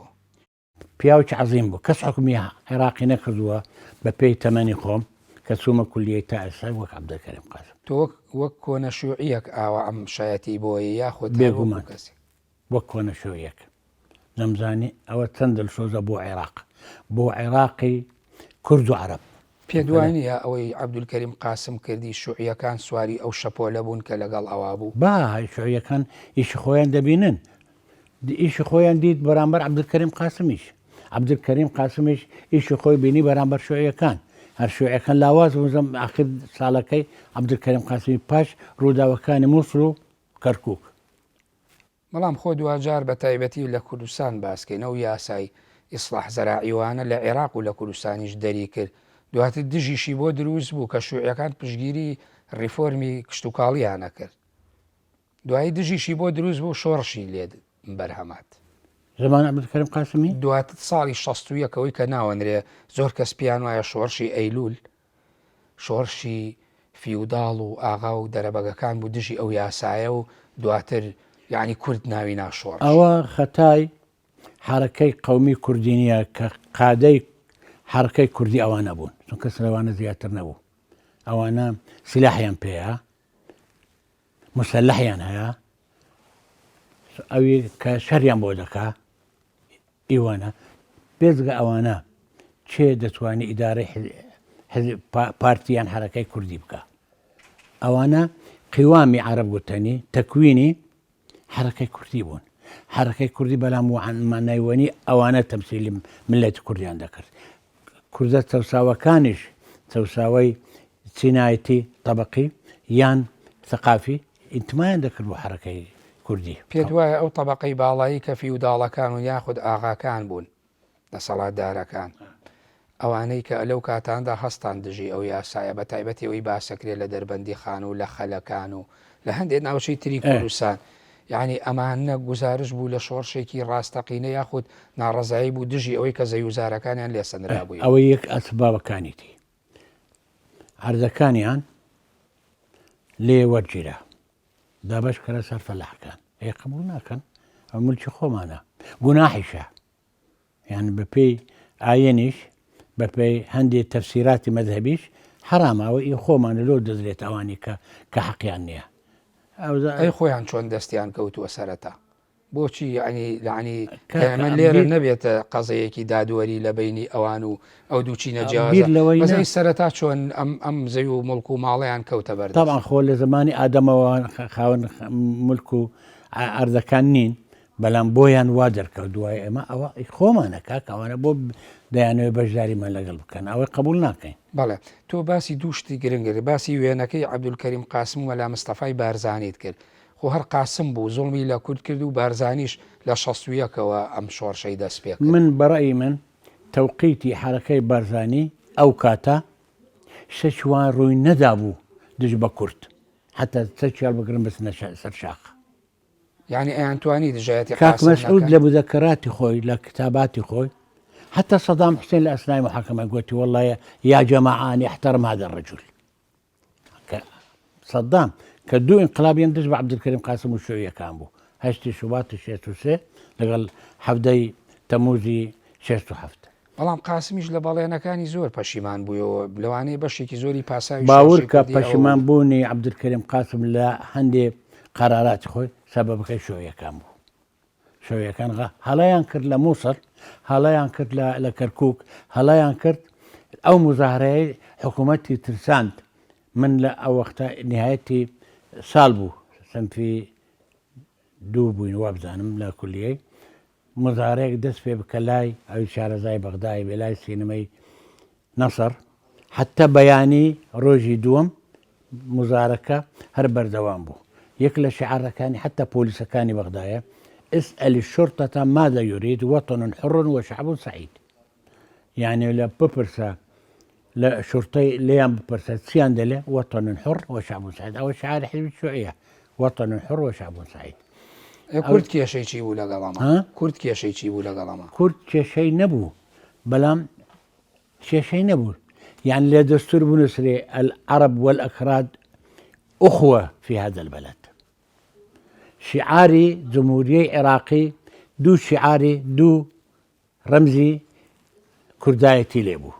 Speaker 2: پیاوێکی عەزیم بوو کەس حکومی عێراقی نەکردووە بە پێی تەمەنی خۆم کە چوومە کولیەی تا ئێستا وەک عەبدولکەریم قاسم
Speaker 1: تۆ وەک کۆنە شوعیەک ئاوە ئەم شایەتی بۆیە یاخۆت
Speaker 2: بێگومان وەک کۆنە شوعیەک نەمزانی ئەوە چەند دڵسۆزە بۆ عێراق بۆ عێراقی کورد و عەرەب
Speaker 1: پێ دوای نییە ئەوەی عەبدولکەریم قاسم کردی شوعیەکان سواری ئەو شەپۆلە بوون کە لەگەڵ ئەوا بوو
Speaker 2: با شوعیەکان ئیشی خۆیان دەبینن ئیشی خۆیان دیت بەرامبەر عەبدولکەریم قاسمیش عەبدولکەریم قاسمیش ئیشی خۆی بینی بەرامبەر شوعیەکان هەر شوعیەکان لاواز وزم ئاخر ساڵەکەی عەبدولکەریم قاسمی پاش ڕووداوەکانی مووسڵ و کەرکووک
Speaker 1: بەڵام خۆ دوجار بە تایبەتی لە کوردستان باسکەینەوە یاسای ئیسلاح زەراعیوانە لە عێراق و لە کوردستانیش دەری کرد دواتر دژیشی بۆ دروست بوو کە شوعیەکان پشگیری ڕیفۆرمی کشتتوکاڵیانە کرد دوایی دژیشی بۆ دروست بوو شۆڕشی لێ بەرهەمات
Speaker 2: زمان عەبدولکەریم قاسمی
Speaker 1: دواتر ساڵی 61ەوەی کە ناوەندرێ زۆر کەس پیان وایە شۆڕشی ئەیلول شۆڕشی فیوداڵ و ئاغا و دەرەبەگەکان بوو دژی ئەو یاسایە و دواتر یعنی کورد ناوی ناشۆڕ
Speaker 2: ئەوە خەتای حرەکەی قەومی کوردی نییە کە قادەی حرەکەی کوردی ئەوانە بوون چونکە سلەوانە زیاتر نەبوو ئەوانە سلاحیان پێەیە مسلحیان هەیە ئەوی کە شەریان بۆ دەکا ئیوانە بێزگە ئەوانە چێ دەتوانێت ئیدارەی پارتیان حرەکەی کوردی بکە ئەوانە قیوامی عەرەب گوتنی تەکوینی حرەکەی کوردی بوون حرەکەی کوردی بەلام مانایوەنی ئەوانە تەمسیلی ملەتی کوردیان دەکرد کوردە چەساوەکانیش چەساوی سینایەتی طبقی یان ثقافی ئینتمایان دەکرد بۆ حرەکەی کوردی.
Speaker 1: پێت وایە ئەو طبقەی باڵایی کە فیوداڵەکان و یاخود ئاغاکان بوون دەسەڵاتدارەکان ئەوانەی کە لەو کاتاندا هەستان دژی ئەو یاسایە بە تایبەتی ئەوەی باسەکرێت لە دەربەندی خان و لە خەلەکان و لە هەندێک ناوچەی تری کوردستان یعنی ئەمانە گزارش بوو لە شۆڕشێکی ڕاستەقینە یاخود ناڕەزایی بوو دژی ئەوەی کە زەیوزارەکانیان لێسەنرا بووی.
Speaker 2: ئەوە یەک ئەسبابەکانیتی عەرزەکانیان لێ وەرگیرە دابش کەرە سەر فەلاحەکان ئەی قبوڵ ناکەن ئەو ملکی خۆمانە گوناحیشە یان بەپێی ئاینیش بەپێی هەندێک تەفسیراتی مەذهبیش حرامەوە ئی خۆمانە لۆ دەدرێت ئەوانی کە حەقیان نییە.
Speaker 1: ئەی خۆیان چۆن دەستیان کەوتووە سەرەتا بۆچی ینی من لێرە نەبێتە قەزەیەکی دادوەری لە بینی ئەوان و ئەو دووچی نەجیازی سەرەتا چۆن ئەم زەوی و مڵک و ماڵیان کەوتە بەر
Speaker 2: تاوان خۆ لە زمانی ئادەمەوە خاوەن ملک و ئەرزەکان نین بەڵام بۆیان وا دەرکەوت دوای ئێمە ئەوە خۆمانە کاکەوانە بۆ دەیانەوێت بەشداریمان لەگەڵ بکەن ئەوەی قبول ناکەین.
Speaker 1: بەڵێ تۆ باسی دووشتی گرنگری باسی وێنەکەی عەبدولکەریم قاسم و لا مستەفای بارزانیت کرد خۆ هەر قاسم بوو زوڵمی لە کورد کرد و بارزانیش لە 61ەوە ئەم شۆڕشەی دەست پێ کرد.
Speaker 2: من بەڕێی من تەوقیتی حرەکەی بارزانی ئەو کاتە شەشوان ڕووی نەدابوو دژ بە کورد حتا سەرچیال بگرن بچنە سەر شاخ.
Speaker 1: یعنی ئەیانتوانی دژایەتی
Speaker 2: کاک مەسعود لە مودەکەراتی خۆی لە کتاباتی خۆی حتى صدام حسين لأثناء محاكمة قلت والله يا جماعة أنا أحترم هذا الرجل. صدام كدو انقلاب يندج بعبد الكريم قاسم والشيوعية كان بو هشتي شباط شيتوسي لقال حفدي تموزي شيتو حفد.
Speaker 1: بەڵام قاسمیش لە بەڵێنەکانی زۆر پەشیمان بوویەوە لەوانەیە بەشێکی زۆری پاساوی
Speaker 2: باورکە پەشیمان بوونی عەبدولکەریم قاسم لە هەندێک قەراراتی خۆی سەبەبەکەی شۆیەکان بوو. شۆیەکان هەڵەیان کرد لە مووسڵ هەڵەیان کرد لە کەرکووک هەڵەیان کرد ئەو مزاهرەیە حکوومەتی ترساند من لە ئەو وەختە نهایەتی ساڵ بوو سنفی 2 بووین وابزانم لە کولیەی مزارەیەک دەست پێ بکە لای ئەوی شارەزای بەغدای بێ لای سینەمەی نەسەر حتى بەیانی ڕۆژی دووەم مزارەکە هەر بەردەوام بوو. یەک لە شعارەکانی حتى پۆلیسەکانی بەغدایە اسأل الشرطة ماذا يريد وطن حر وشعب سعيد. يعني لا ببرسا لا شرطي ليام ببرسا سيان دلي وطن حر وشعب سعيد أو شعار حزب الشيوعية وطن حر وشعب سعيد.
Speaker 1: کورد کێشەی چی بوو لەگەڵەمە کورد کێشەی چی بوو لەگەڵەمە
Speaker 2: کورد کێشەی نەبوو بەڵام کێشەی نەبوو يعني لا دستور بنسري العرب والأكراد أخوة في هذا البلد. شعاري جمهورية عراقي دو شعاري دو رمزي كردايتي ليبو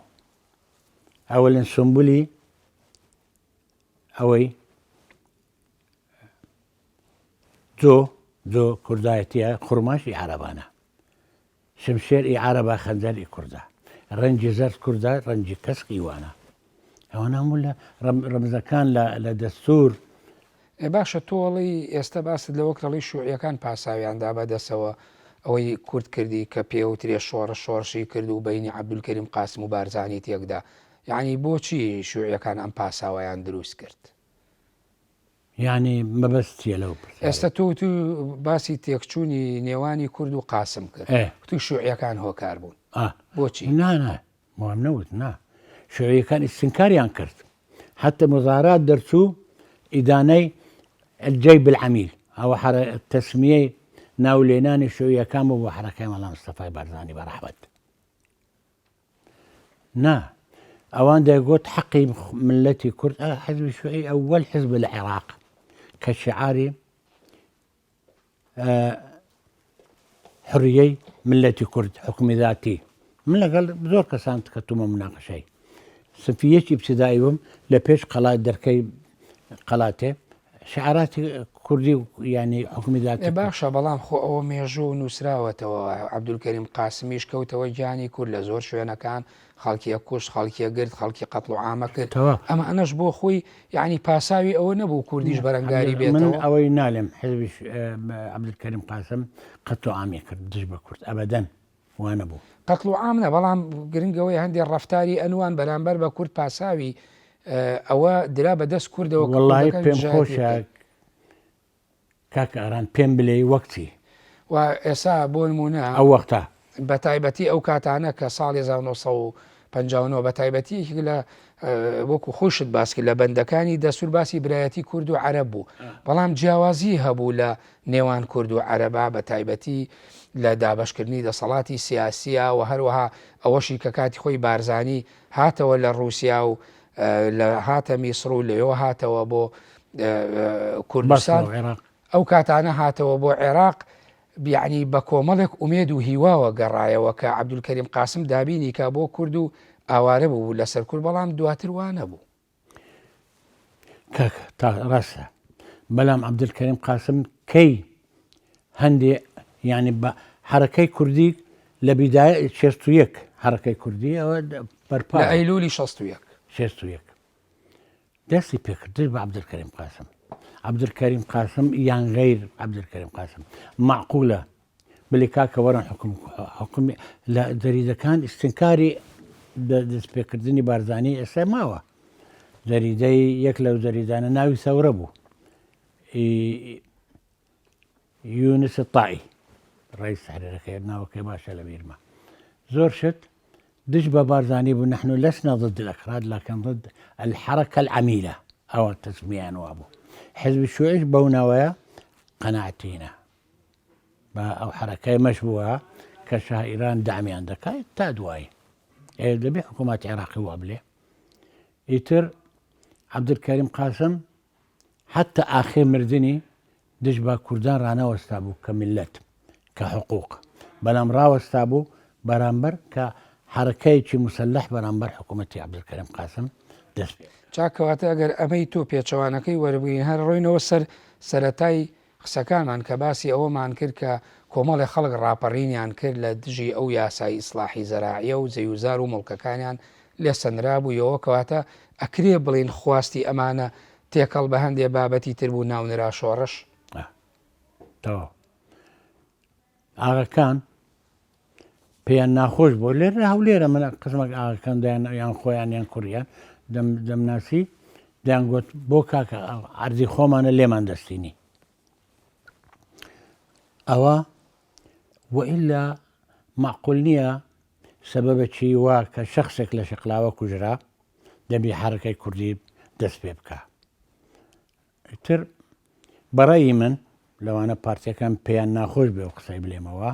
Speaker 2: أولا سنبولي أوي زو كردايتي خرماشي عربانا شمشير إي عربا خنزر إي كردا رنجي زرت كردا رنجي كسقي وانا وانا هم رمزا كان لدستور.
Speaker 1: باشە تۆڵی ئێستا باست لە وەکڵی شوعیەکان پاساویاندا بەدەسەوە ئەوەی کورد کردی کە پێوترێ شۆڕشی کرد و بینی عەبدولکەریم قاسم و بارزانی تێکدا یعنی بۆچی شوعیەکان ئەم پاساوایان دروست کرد
Speaker 2: یعنی مەبەستیە لەو
Speaker 1: ئێستا تۆ باسی تێکچوونی نێوانی کورد و قاسم کرد توی شوعیەکان هۆکار بوون بۆچی
Speaker 2: نا مهم نەوت نا شوعیەکان ئیستنکاریان کرد حتى مظاهرات دەرچوو ئیدانەی الجيب العميل أو التسمية ناوليناني شوية كامو وحركة مالا مصطفى بارزاني برحمت نا أوان دا قلت حقي ملتي كرد حزب الشيوعي أول حزب العراق كشعاري حرية ملتي كرد حكم ذاتي من قال بزور كسانت كتوما مناقشة سفيش ابتدائيهم لبيش قلات دركي قلاته شعارات كردي يعني حكم ذاتي
Speaker 1: باشا بەڵام خۆ ئەوە مێژوو نووسراوەتەوە عەبدولکەریم قاسمیش کەوتەوە گیانی کورد لە زۆر شوێنەکان خەڵکیە کوشت خەڵکیە گرت خەڵکی قەتڵ و عامە کرد ئەمە ئەنەش بۆ خۆی یعنی پاساوی ئەوە نەبوو کوردیش بەرەنگاری بێتەوە.
Speaker 2: من ئەوەی نالێم حزبی عەبدولکەریم قاسم قەتڵ و عامی کرد دژ بە کورد ئەبەدەن وانە بوو
Speaker 1: قەتڵ و عام نە بەڵام گرنگەوەی هەندێک ڕەفتاری ئەنوان بەرامبەر بە کورد پاساوی ئەوە درا بەدەست کوردەوە
Speaker 2: وڵی پێم خۆشە کاکە ئاران پێم بلێ وەکتی
Speaker 1: و ئێستا بۆ نمونە
Speaker 2: ئەو وەختە
Speaker 1: بە تایبەتی ئەو کاتانە کە ساڵی 1950 بە تایبەتی لە وەکو خۆشت باسکە لە بەندەکانی دەسوور باسی برایەتی کورد و عەرەب بوو بەڵام جیاوازی هەبوو لە نێوان کورد و عەرەبا بە تایبەتی لە دابەشکردنی دەسەڵاتی سیاسیە و هەروەها ئەوەشی کە کاتی خۆی بارزانی هاتەوە لە رووسیا و لە هاتە میسر و لەوێ هاتەوە بۆ کوردستان ئەو کاتانە هاتەوە بۆ عێراق بیعنی بە کۆمەڵێک ئومێد و هیواوە گەڕایەوە کە عەبدولکەریم قاسم دابینی کە بۆ کورد و ئاوارە بوو لەسەر کورد بەڵام دواتر وانە بوو
Speaker 2: کاکە تا ڕاستە بەڵام عەبدولکەریم قاسم کەی هەندێ یعنی بە حرەکەی کوردی لە بیدایە 61 حرەکەی کوردی ئەوە بەرپا
Speaker 1: لە ئەیلولی 61
Speaker 2: دەستی پێکردش بە عەبدولکەریم قاسم عەبدولکەریم قاسم یان غەیر عەبدولکەریم قاسم معقولە بڵێ کاکە وەرن حکومی لە جەریدەکان ئیستنکاری دەستپێکردنی بارزانی ئێستا ماوە جەریدەی یەک لەو جەریدانە ناوی سەورە بوو یونس تائی ڕئیس تحریرەکەی ناوەکەی باشە لە بیرمە زۆر شت دش بە بارزانی بوو نحن لسنا ضد الأكراد لكن ضد الحركة العميلة أو التسمية وابو حزب الشيوعي بوناوية قناعتينا أو حركة مشبوهة كشاه إيران دعمي عندك تادواي دبي حكومات عراقي وابله يتر عەبدولکەریم قاسم حتى آخر مردني دش با كردان رانا واستابو كملت كحقوق بلام را واستابو برامبر كحركة مسلح برامبر حكومتي عەبدولکەریم قاسم دەست پێ
Speaker 1: چاکەواتە ئەگەر ئەمەی تۆ پێچەوانەکەی وەربگین هەر ڕۆینەوە سەرەتای قسەکانمان کە باسی ئەوەمان کرد کە کۆمەڵی خەڵک ڕاپەڕینیان کرد لە دژی ئەو یاسای ئیسلاحی زەراعیە و زەیوزار و مڵکەکانیان لێ سەنرابوویەوە کەواتە ئەکرێ بڵین خواستی ئەمانە تێکەڵ بە هەندێک بابەتی تر بوو ناونرا شۆڕش
Speaker 2: تەواو ئاغاکان پێیان ناخۆش بۆ لێرە هەولێرە من قسمەک ئاغاکان یان خۆیان یان کوڕیان دەمناسی دەیانگوت بۆ کاکە عەرزی خۆمانە لێمان دەستینی ئەوە وئیلا معقول نییە سەبەبێکی وا کە شەخصێک لە شەقلاوە کوژرا دەبی حرەکەی کوردی دەست پێ بکە تر بەڕێی من لەوانە پارتیەکان پێیان ناخۆش بێ و قسەی بلێمەوە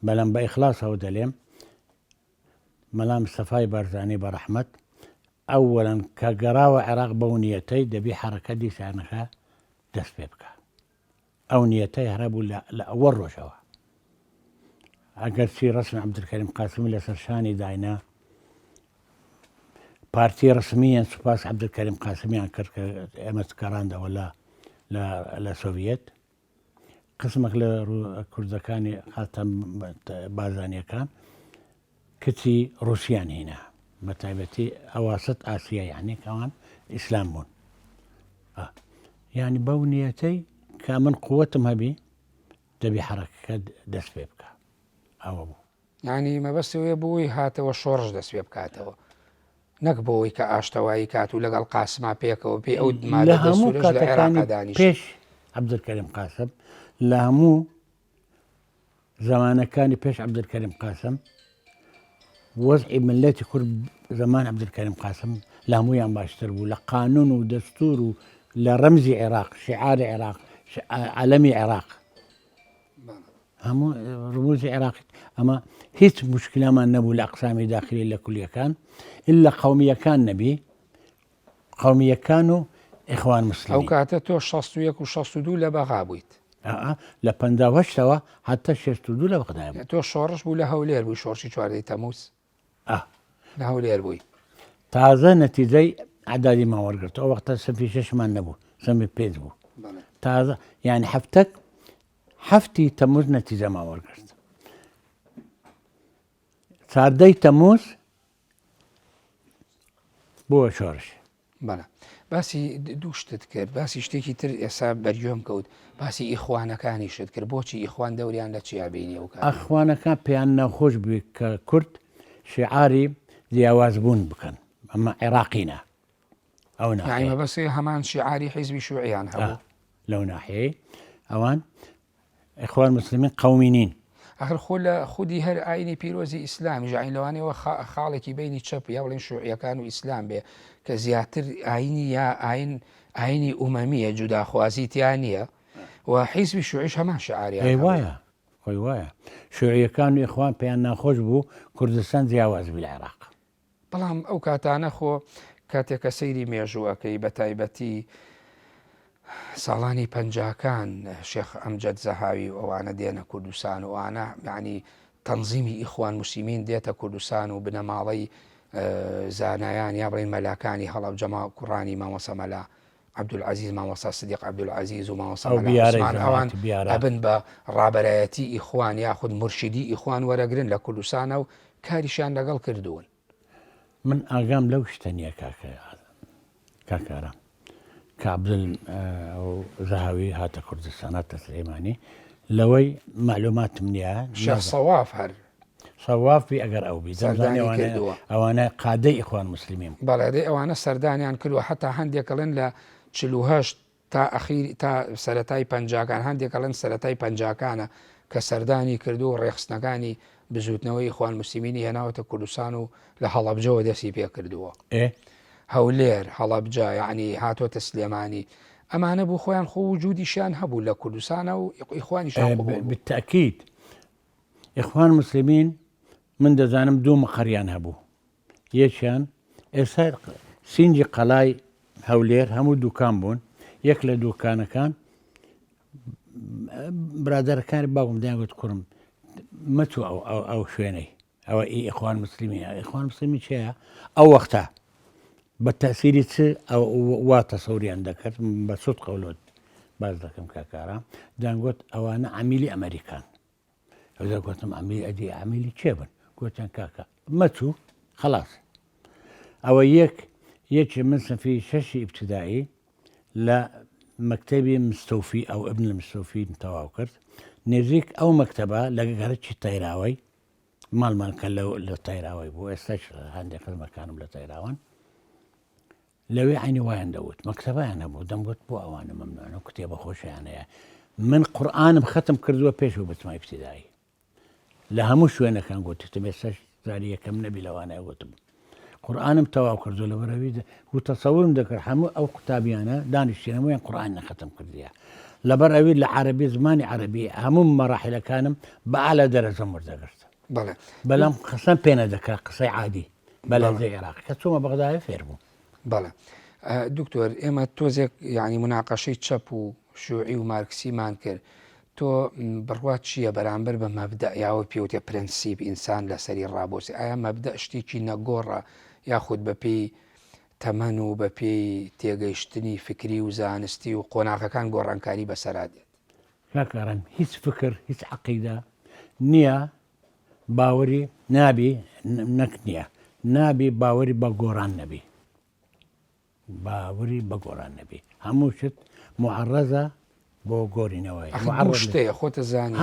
Speaker 2: بەڵام بە ئیخلاسەوە دەلێم مەلام سەفای بارزانی بە ڕەحمەت ئەوەڵەن کە گەڕاوە عێراق بەو نیەتەی دەبی حرەکە دیسانەکە دەست پێ بکە ئەو نیەتەی هەرەبوو لە ئەوە ڕۆژەوە ئەگەر چی ڕسمی عەبدولکەریم قاسمی لەسەر شانی داینا پارتی ڕسمیان سوپاس عەبدولکەریم قاسمیان کرد کە ئێمە گەڕاندەوە لە سۆڤیەت قسمێک لە کوردەکانی هاتە بازانیەکان کچی ڕووسیان هێنا بە تایبەتی ئەواسط ئاسیە یعنی کەوان ئیسلام بوون یعنی بەو نیەتەی کە من قووەتم هەبی دەبی حرەکەکە دەست پێ بکە ئەوە بوو
Speaker 1: یعنی مەبەستەوەی بۆی هاتەوە شۆڕش دەست پێ بکاتەوە نەک بۆەوەی کە ئاشتەوایی کات و لەگەڵ قاسما پێکەوە پێی ئەو
Speaker 2: لە هەموو کاتەکانی پێش عەبدولکەریم قاسم لە هەموو زەمانەکانی پێش عەبدولکەریم قاسم وەزعی ملەتی کورد زەمان عەبدولکەریم قاسم لە هەموویان باشتر بوو لە قانون و دەستور و لە ڕەمزی عێراق شیعاری عێراق عەلەمی عێراق هەموو ڕموزی عێراقی ئەمە هیچ موشکلەمان نەبوو لە ئەقسامی داخلی لە کولیەکان ئللا قەومیەکان نەبی قەومیەکان و ئیخوان مسلمین
Speaker 1: ئەو کاتە تۆ 61 و 62 لە بەغا بوویت
Speaker 2: لە 58ەوە هەتا 62 لە بەغدای بوو
Speaker 1: تۆ شۆڕش بوو لە هەولێر بووی شۆڕشی 14 تەمووز لە هەولێر بووی
Speaker 2: تازە نەتیجەی عەدادی ماوەرگرت ئەو وەختە سەفی 6مان نەبوو سەمی 5 بوو تازە یعنی هەفتی تەمووز نەتیجە ماوەرگرت 14 تەمووز بۆ شۆڕش
Speaker 1: بەڵێ باسی دوو شتت کرد باسی شتێکی تر ئێستا بەرگوێم کەوت باسی ئیخوانەکانی شت کرد بۆچی ئیخوان دەوریان لە چیابینی ئەو کات
Speaker 2: ئەخوانەکان پێیان ناخۆش بووی کە کورد شیعاری جیاواز بوون بکەن ئەمە عێراقینە ئەو
Speaker 1: يعني بەس هەمان شیعاری حیزبی شوعیان هەبوو
Speaker 2: لەو ناحەیە ئەوان ئیخوان مسلمین قەومی نین.
Speaker 1: آخر خودی هەر ئاینی پیرۆزی ئیسلامی ژعین لەوانەوە خاڵێکی بینی چەپ یا بڵێن شوعیەکان و ئیسلام بێ کە زیاتر ئاینی یا ئاینی ئومەمیە جوداخوازیتیان نییە و حیزبی شوعیش هەمان شعاریان
Speaker 2: وایە خۆی وایە شوعیەکان و ئیخوان پێیان ناخۆش بوو کوردستان جیاواز بی لە عێراق.
Speaker 1: بەڵام ئەو کاتانە خۆ کاتێکە سەیری مێژووەکەی بە تایبەتی ساڵانی پەنجاکان شێخ ئەمجەد زەهاوی و ئەوانە دێنە کوردستان و ئەوانە یعنی تەنزیمی ئیخوان موسلیمین دێتە کوردستان و بنەماڵەی زانایان یا بڵێن مەلاکانی هەڵەبجەما کوڕانی مامۆسا مەلا عەبدولعەزیز مامۆستا سدیق عەبدولعەزیز و مامۆستا مەلا عوسمان ئەوان ئەبن بە ڕابەرایەتی ئیخوان یاخود مرشیدی ئیخوان وەرەگرن لە کوردستانە و کاریشیان لەگەڵ کردوون.
Speaker 2: من ئاگام لەو شتە نییە کاکارە کابدل ئەو زەهاوی هاتە کوردستان هاتە سلێمانی لەوەی معلوماتم نییە
Speaker 1: شێخ سەواف هەر
Speaker 2: سەوافی ئەگەر ئەو بی ئەوانە قادەی ئیخوان مسلمین
Speaker 1: بەڵێ ئەوانە سەردانیان کردووە حتا هەندێکەڵێن لە 48 تا ئەخیر تا سەرەتای پەنجاکان هەندێکەڵێن سەرەتای پەنجاکانە کە سەردانی کردو و ڕێخستنەکانی بزوتنەوەی ئیخوان موسلیمینی هێناوەتە کوردستان و لە هەڵەبجەوە دەستی پێ کردووە. هەولێر هەڵەبجە یعنی هاتۆتە سلێمانی ئەمانە بوو خۆیان خۆ وجودیشیان هەبوو لە کوردستانە و ئیخوانیشان
Speaker 2: بالتأکید ئیخوان مسلمین من دەزانم دوو مەقەریان هەبوو یەکیان ئێستا سینجی قەڵای هەولێر هەموو دوکان بوون یەک لە دوکانەکان برادەرەکانی باوکم دەیانگوت کوڕم مەچوو ئەو شوێنەی ئەوە ئیخوان مسلمی ئیخوان مسلمی چیە ئەو وەختە بە تەسیری چ وا تەسەوریان دەکرد بە سوود قەولۆت باز دەکەم کاکارە دەیانگوت ئەوانە عەمیلی ئەمریکان ئەو دەگوتم عەمیلی چێ بن گوتیان کاکە مەچوو خەلاص ئەوە یەکی من سنفی شەشی ئیبتیدایی لە مەکتەبی مستەوفی ئەو ئیبن المستەوفی تەواو کرد نێزیک ئەو مەکتەبە لە گەرەکی تایراوەی ماڵمان کە لە تایراوەی بوو ئێستاش هەندێک خزمەکانم لە تایراوان لەوێ عینی وایان دەوت مەکتەبیان هەبوو دەمگوت بۆ ئەوانە مەمنوعن و کتێبە خۆشیانەیە من قورئانم ختم کردووە پێشەوە بچمای ئیبتیدایی لە هەموو شوێنەکان گوتتم ئێستاش زاری یەکەم نەبی لەوانەیە گوتم قورئانم تەواو کردو لەبەرەوەی و تەسەورم دەکرد هەموو ئەو قوتابیانە دانیشتێن هەموویان قورئان نەختم کردیە لەبەر ئەوی لە عەرەبی زمانی عەرەبی هەموو مەراحیلەکانم بە ئالا دەرەجەم وەردەگرت بەڵام قسەم پێ نەدەکرا قسەی عادی بەلەزەی عێراق کە چوومە بەغدایە فێر بووم.
Speaker 1: بەڵێ دکتۆر ئێمە تۆزێک یعنی مناقەشەی چەپ و شوعی و مارکسیمان کرد تۆ بڕوات چییە بەرامبەر بە مەبدە یاوە پێوتێ پرەنسیب ئینسان لەسەری ڕابۆسی ئایا مەبدە شتێکی نەگۆڕە یاخود بەپێی تەمەن و بەپێی تێگەیشتنی فکری و زانستی و قۆناغەکان گۆڕانکاری بەسەرا دێت
Speaker 2: کاکارم هیچ فکر هیچ عەقیدە نییە باوەری نابی نەک نییە نابی باوەری بە گۆڕان نەبی باوەری بە گۆڕان نەبی هەموو شت معەڕەزە بۆ گۆڕینەوەی
Speaker 1: هەموو شتەیە خۆتە زانی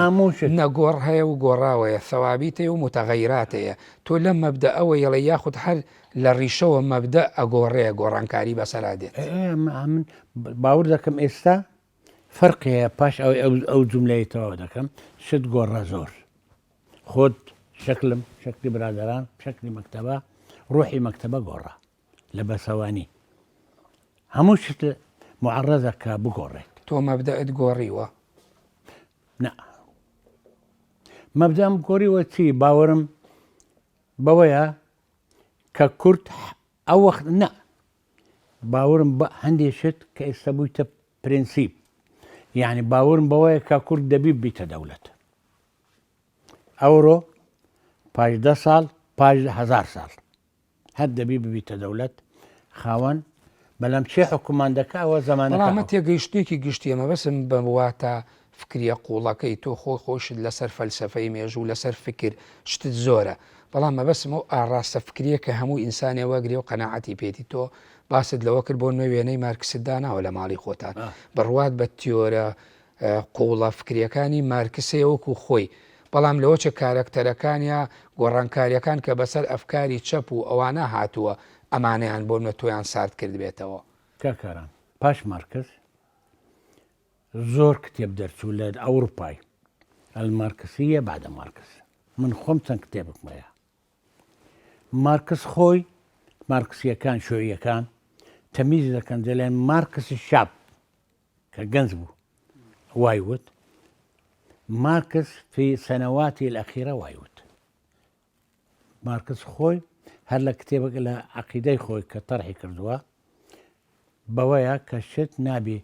Speaker 1: نەگۆڕ هەیە و گۆڕاوەیە ثەوابیتەیە و متەغەیراتەیە تۆ لەم مەبدە ئەوە یەڵێ یاخود هەر لە ڕیشەوە مەبدە ئەگۆڕەیە گۆڕانکاری بەسەرا دێت
Speaker 2: من باور دەکەم ئێستا فەرقەیە پاش ئەو جوملەی تەواو دەکەم شت گۆڕە زۆر خۆت شەکلم شەکلی برادەران شەکلی مەکتەبە ڕۆحی مەکتەبە گۆڕە لە بەسەوانی هەموو شت معەڕەزە کە بگۆڕێت
Speaker 1: تۆ مەبدەت گۆڕیوە
Speaker 2: نە مەبدەم گۆڕیوە چی باوەرم بەوەیە کە کورد ئەو وەخت نە باوەرم بە هەندێک شت کە ئێستا بوویتە پرینسیپ یعنی باوەرم بەوەیە کە کورد دەبی بیتە دەوڵەت ئەوڕۆ پاش 10 ساڵ پاش 1000 ساڵ هەر دەبی ببیتە دەوڵەت خاوەن بەڵام چێ حکوماندەکە ئەوە زەمانەکە
Speaker 1: بەڵام تێگەیشتێکی گشتی ئەمە بەسم بەواتە فکریە قوڵەکەی تۆ خۆشت لەسەر فەلسەفەی مێژوو لەسەر فکر شتت زۆرە بەڵام مەبەسم و ئاڕاستە فکریە کە هەموو ئینسانێ وەگرێ و قەناعەتی پێێتی تۆ باست لەوە کرد بۆ نوێ وێنەی مارکسدا ناوە لە ماڵی خۆتان بڕوات بە تیۆرە قوڵە فکریەکانی مارکسێ وەکو خۆی بەڵام لەوە چه کارکتەرەکانیا گۆڕانکاریەکان کە بەسەر ئەفکاری چەپ و ئەوانە هاتووە ئەمانەیان بۆ نە تۆیان سارد کرد بێتەوە
Speaker 2: کاکاران پاش مارکس زۆر کتێب دەرچوو لە ئەوروپای المارکسیە بعدە مارکس من خۆم چەند کتێبکمەیە مارکس خۆی مارکسیەکان شۆعیەکان تەمیز دەکەن دەڵێن مارکسی شاب کە گەنج بوو وای وت مارکس في سنواتی الأخيرة وای وت مارکس خۆی هەر لە کتێبێک لە عەقیدەی خۆی کە تەرحی کردووە بەوەیە کە شت نابی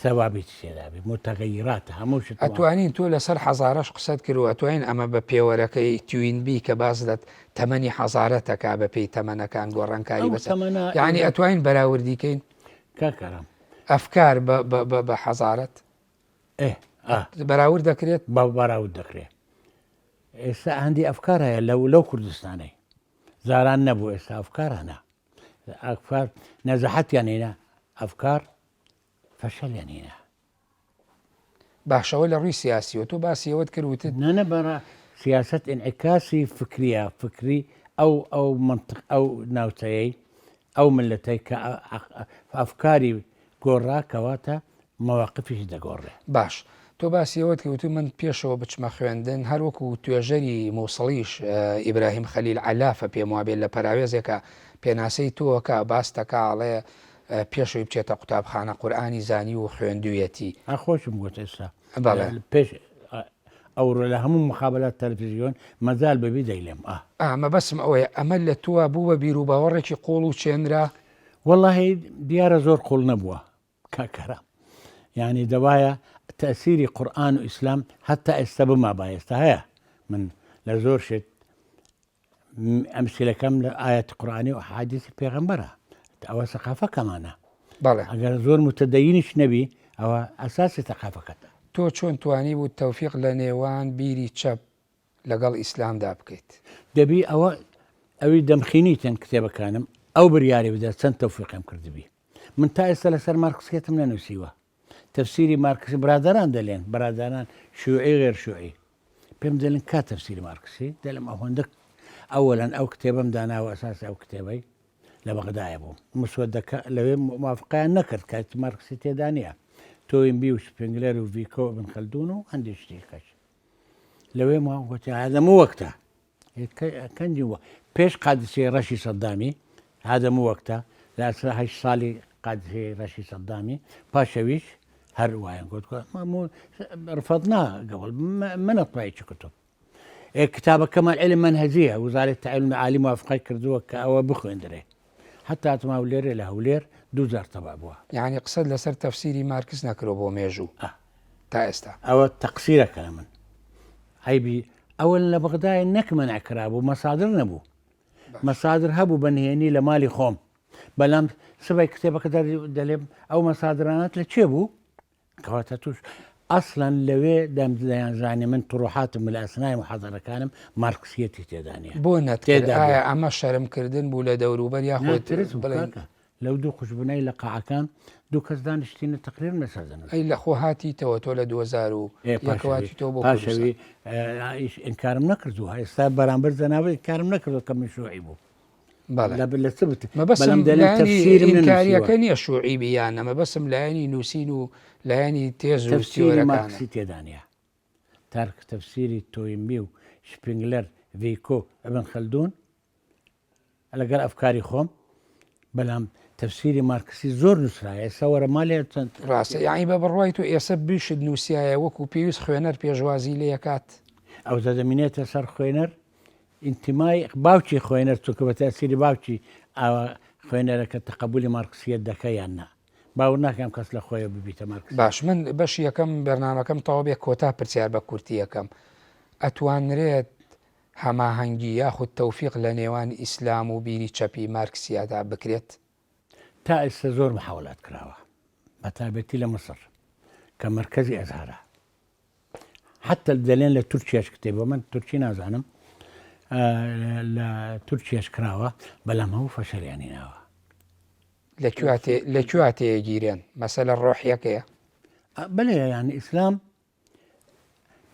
Speaker 2: ثەوابێتی تێدابێ متەغەیراتە هەموو شت
Speaker 1: ئەتوانین تۆ لەسەر حەزارەش قسەت کرد و ئەتوانین ئەمە بە پێوەرەکەی توینبی کە باز دەت تەمەنی حەزارەتەکە بە پێی تەمەنەکان گۆڕانکاری بەسەر یعنی ئەتوانین بەراوردیکەین
Speaker 2: کاکارم
Speaker 1: ئەفکار بە حەزارەت بەراورد دەکرێت
Speaker 2: بەراورد دەکرێت ئێستا هەندی ئەفکار هەیە لەو کوردستانەی زاران نەبوو ئێستا ئەفکارانە ئەفکار نەزەحەتیان هێنا ئەفکار فەشەلیان هێنا
Speaker 1: باشەوە لە ڕووی سیاسیەوە تۆ باسی ئەوەت کردوتت
Speaker 2: نەنە بەرە سیاست ئینعکاسی فکریە فکری ئەو منطق ئەو ناوچەیەی ئەو ملەتەی کە ئەفکاری گۆڕا کەواتە مەواقفیش دەگۆڕێ
Speaker 1: باش تۆ باسی ئەوەت کەوتو من پێشەوە بچمە خوێندن هەروەکو توێژەری مووسڵیش ئیبراهیم خەلیل عەلافە پێم وابێت لە پەراوێزێکە پێناسەی تۆکە باس دەکاڵێ پێشەوەی بچێتە قوتابخانە قورئانی زانی و خوێندوویەتی
Speaker 2: خۆشم گوت ئێستا پێش ئەوڕۆ لە هەموو مخابلات تەلەڤیزیۆن مەجال بەبی دەیلێم
Speaker 1: ئەمە بەسم ئەوەیە ئەمە لە تووە بوو بە بیرروباوەڕێکی قوڵ و چێنرا
Speaker 2: وەڵڵاهی دیارە زۆر قوڵ نەبووە کاکەرە یعنی دەوایە تەسیری قورئان و ئیسلام هەتا ئێستا بما بایستا هەیە من لە زۆر شت ئەمسیلەکەم لە ئاەتی قورئانی و حادیثی پێغەمبەرە ئەوە سەقافەکەمانە ئەگەر زۆر متەدەینیش نەبی ئەوە ئەساسی تەقافەکەتە
Speaker 1: تۆ چۆن توانی بوو تەوفیق لە نێوان بیری چەپ لەگەڵ ئیسلامدا بکەیت
Speaker 2: دەبی ئەوەی دەمخینیتن کتێبەکانم ئەو بریاری بدە چەند تەوفیقم کردبی من تا ئێستا لەسەر مارکسێتم نەنووسیوە تەفسیری مارکسی برادران دەلێن برادران شوعی غێر شوعی پێم دەڵێن کا تەفسیری مارکسی دەڵێم ئەوەندە ئەوەلەن ئەو کتێبم داناوە ئەساسی ئەو کتێبەی لە بەغدایە بوو مسودەکە لەوێ موافقیان نەکرد کاتی مارکسی تێدا نییە تۆینبی و شپنگلەر و ڤیکۆ بن خەلدون و هەندێک شتێکەش لەوێ ماوەتی هادەمە وەکتە کەنجی وە پێش قادسیەی ڕەشی سەدامی هادەمە وەکتە لە 8 ساڵی قادسیەی ڕەشی سەدامی پاشەویش هەر وایە گوت ڕفەتنا گەوڵ منەتڕایی چ کتب کتابەکەمان علم منهجیە وزارەتی تعلیم عالی موافقەی کردووە کە ئەوە بخوێندرێ حتا هاتما لێرە لە هەولێر 2000 تەبع بووە
Speaker 1: یعنی قسەت لەسەر تەفسیری مارکس نەکرۆ بۆ مێژوو تا ئێستا
Speaker 2: ئەوە تەقسیرەکە من عیبی ئەوە لە بەغدایە نەکمەنع کرابوو مەسادر نەبوو مەسادر هەبوو بەنهێنی لە مالی خۆم بەلام سبەی کتێبەکە دەلێم ئەو مەسادرانات لە چێ بوو کەواتە توش ئەسڵەن لەوێ دەیانزانێ من تڕوحاتم لە ئەسنای محەدەرەکانم مارکسیەتی تێدانە
Speaker 1: بۆ نەتێدا ئەمە شەرمکردن بوو لە دەوروبەر یاخۆت
Speaker 2: لەو دوو خوشببوونەی لە قاعەکان دوو کەس دانیشتینە تەقریر مەسەدن
Speaker 1: ئەی لە خۆ هاتیتەوە تۆ لە 2000 تۆ بۆ
Speaker 2: پاشەوی ئینکارم نەکردووە ئێستا بەرامبەر زەناوە ئینکارم نەکردو کە من شوعی بوو
Speaker 1: مەبەسمکاریەکە نییە شوعی بیانە مەبەسم لایەنی نووسین و لایەنی تێز و
Speaker 2: مارکسی تێدانە تارک تەفسیری تۆینبی و شپنگلەر ڤیکۆ ئەبن خەلدون لەگەر ئەفکاری خۆم بەڵام تەفسیری مارکسی زۆر نووسرایە ئێستا وەرە ماڵێ چەند
Speaker 1: ڕاستە یعنی بە بڕوای تۆ ئێستا بیشت نووسایە وەکو پێویست خوێنەر پێشوازی لێ کات
Speaker 2: ئەو دەدەمینێتە سەر خوێنەر ئینتیمای باوکی خوێنەر چووکە بە تەسیری باوکی ئەوە خوێنەرەکە تەقبولی مارکسیەت دەکە یان نا باور ناکەم کەس لە خۆیە ببیتە مارکس
Speaker 1: باش من بەشی یەکەم بەرنامەکەم تەواو بێ کۆتا پرسیار بە کورتی یەکەم ئەتوانرێت هەماهەنگی یاخود تەوفیق لە نێوان ئیسلام و بیری چەپی مارکسیادا بکرێت
Speaker 2: تا ئێستا زۆر محاولات کراوە بە تایبەتی لە مەسر کە مرکزی ئەزهارە حتا دەڵێن لە تورکیاش کتێبە من تورکی نازانم لە تورکیاش کراوە بەڵام هەموو فەشەریانی ناوە
Speaker 1: لەکوێ تێگیرێن مەسەلە ڕۆحیەکەیە
Speaker 2: بەڵێ یانی ئیسلام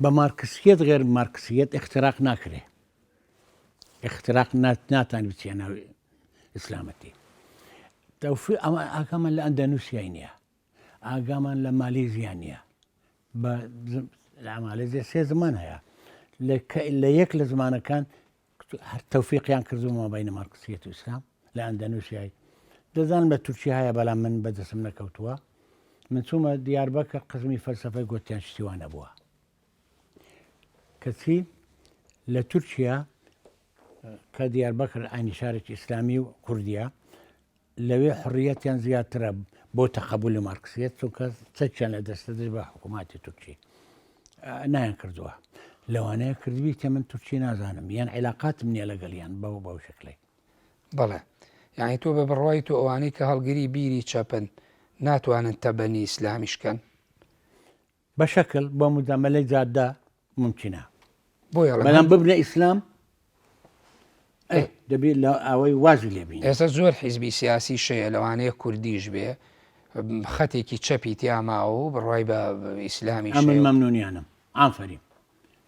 Speaker 2: بە مارکسیەت غێر مارکسیەت اختراق ناکرێ اختراق ناتان بچیە ناوی ئیسلامەتی تەوفیق ئەمە ئاگامان لە ئەندەنووسیای نییە، ئاگامان لە مالیزیا نییە، بە مالێزیە 3 زمان هەیە لە یەک لە زمانەکان تەوفیقیان کردومەوە بەینە مارکسیەت و ئیسلام لە ئەندەنووسیای. دەزانم لە تورکیا هەیە بەڵام من بەدەستم نەکەوتووە. من چوومە دیاربەکر قزمی فەلسەفەی گوتیان شتیوانە بووە کەچی لە تورکیا کە دیاربەکر ئاینی شارێکی ئیسلامی و کوردیە لەوێ حڕیەتیان زیاترە بۆ تەقبولی مارکسیەت چونکە چەکیان لە دەستەدەست بە حکووماتی تورکی نایان کردووە. لەوانەیە کردوی تێ من تورکی نازانم یان عیلاقاتم نییە لەگەڵیان بەو شکلی.
Speaker 1: بەڵێ یعنی تۆ بە بڕوای تۆ ئەوانەی کە هەڵگیری بیری چەپن ناتوانن تەبەنی ئیسلامیشکەن
Speaker 2: بە شەکل بۆ مجاملەی جاددا ممکنە
Speaker 1: بۆیە
Speaker 2: بەڵام ببنە ئیسلام دەبێت لە ئەوەی وازی لێبین.
Speaker 1: ئێستا زۆر حیزبی سیاسی شەیە لەوانەیە کوردیش بێ خەتێکی چەپی تیاماوە و بڕوای بە ئیسلامی
Speaker 2: ئەمن مەمنونیانم ئافرین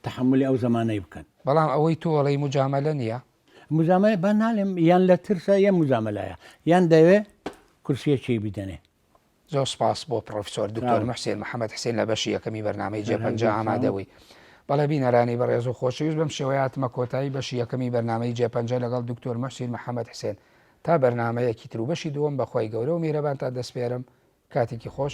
Speaker 2: تحملی ئەو زمانەی بکەن.
Speaker 1: بەڵام ئەوەی تۆڵی مجاملە نییە
Speaker 2: مزامەی بە ناڵێم یان لە ترسە یە مزامەلایە یان دەوێ کورسیەکی بدەنێ.
Speaker 1: زۆر سپاس بۆ پرۆفسۆر دکتۆر محسین محەممەد حسین لە بەشی یەکەمی بەرنامەی جێپەنجە ئامادەوەی. بەڵێ بینەرانی بەڕێز و خۆشەویست بەم شێوەیەتمە کۆتایی بەشی یەکەمی بەرنامەی جێپەنجە لەگەڵ دکتۆر محسین محەممەد حسین تا بەرنامەیەکی تر و بەشی دووەم بەخوای گەورە و میرەبان تا دەستپێرم کاتێکی خۆش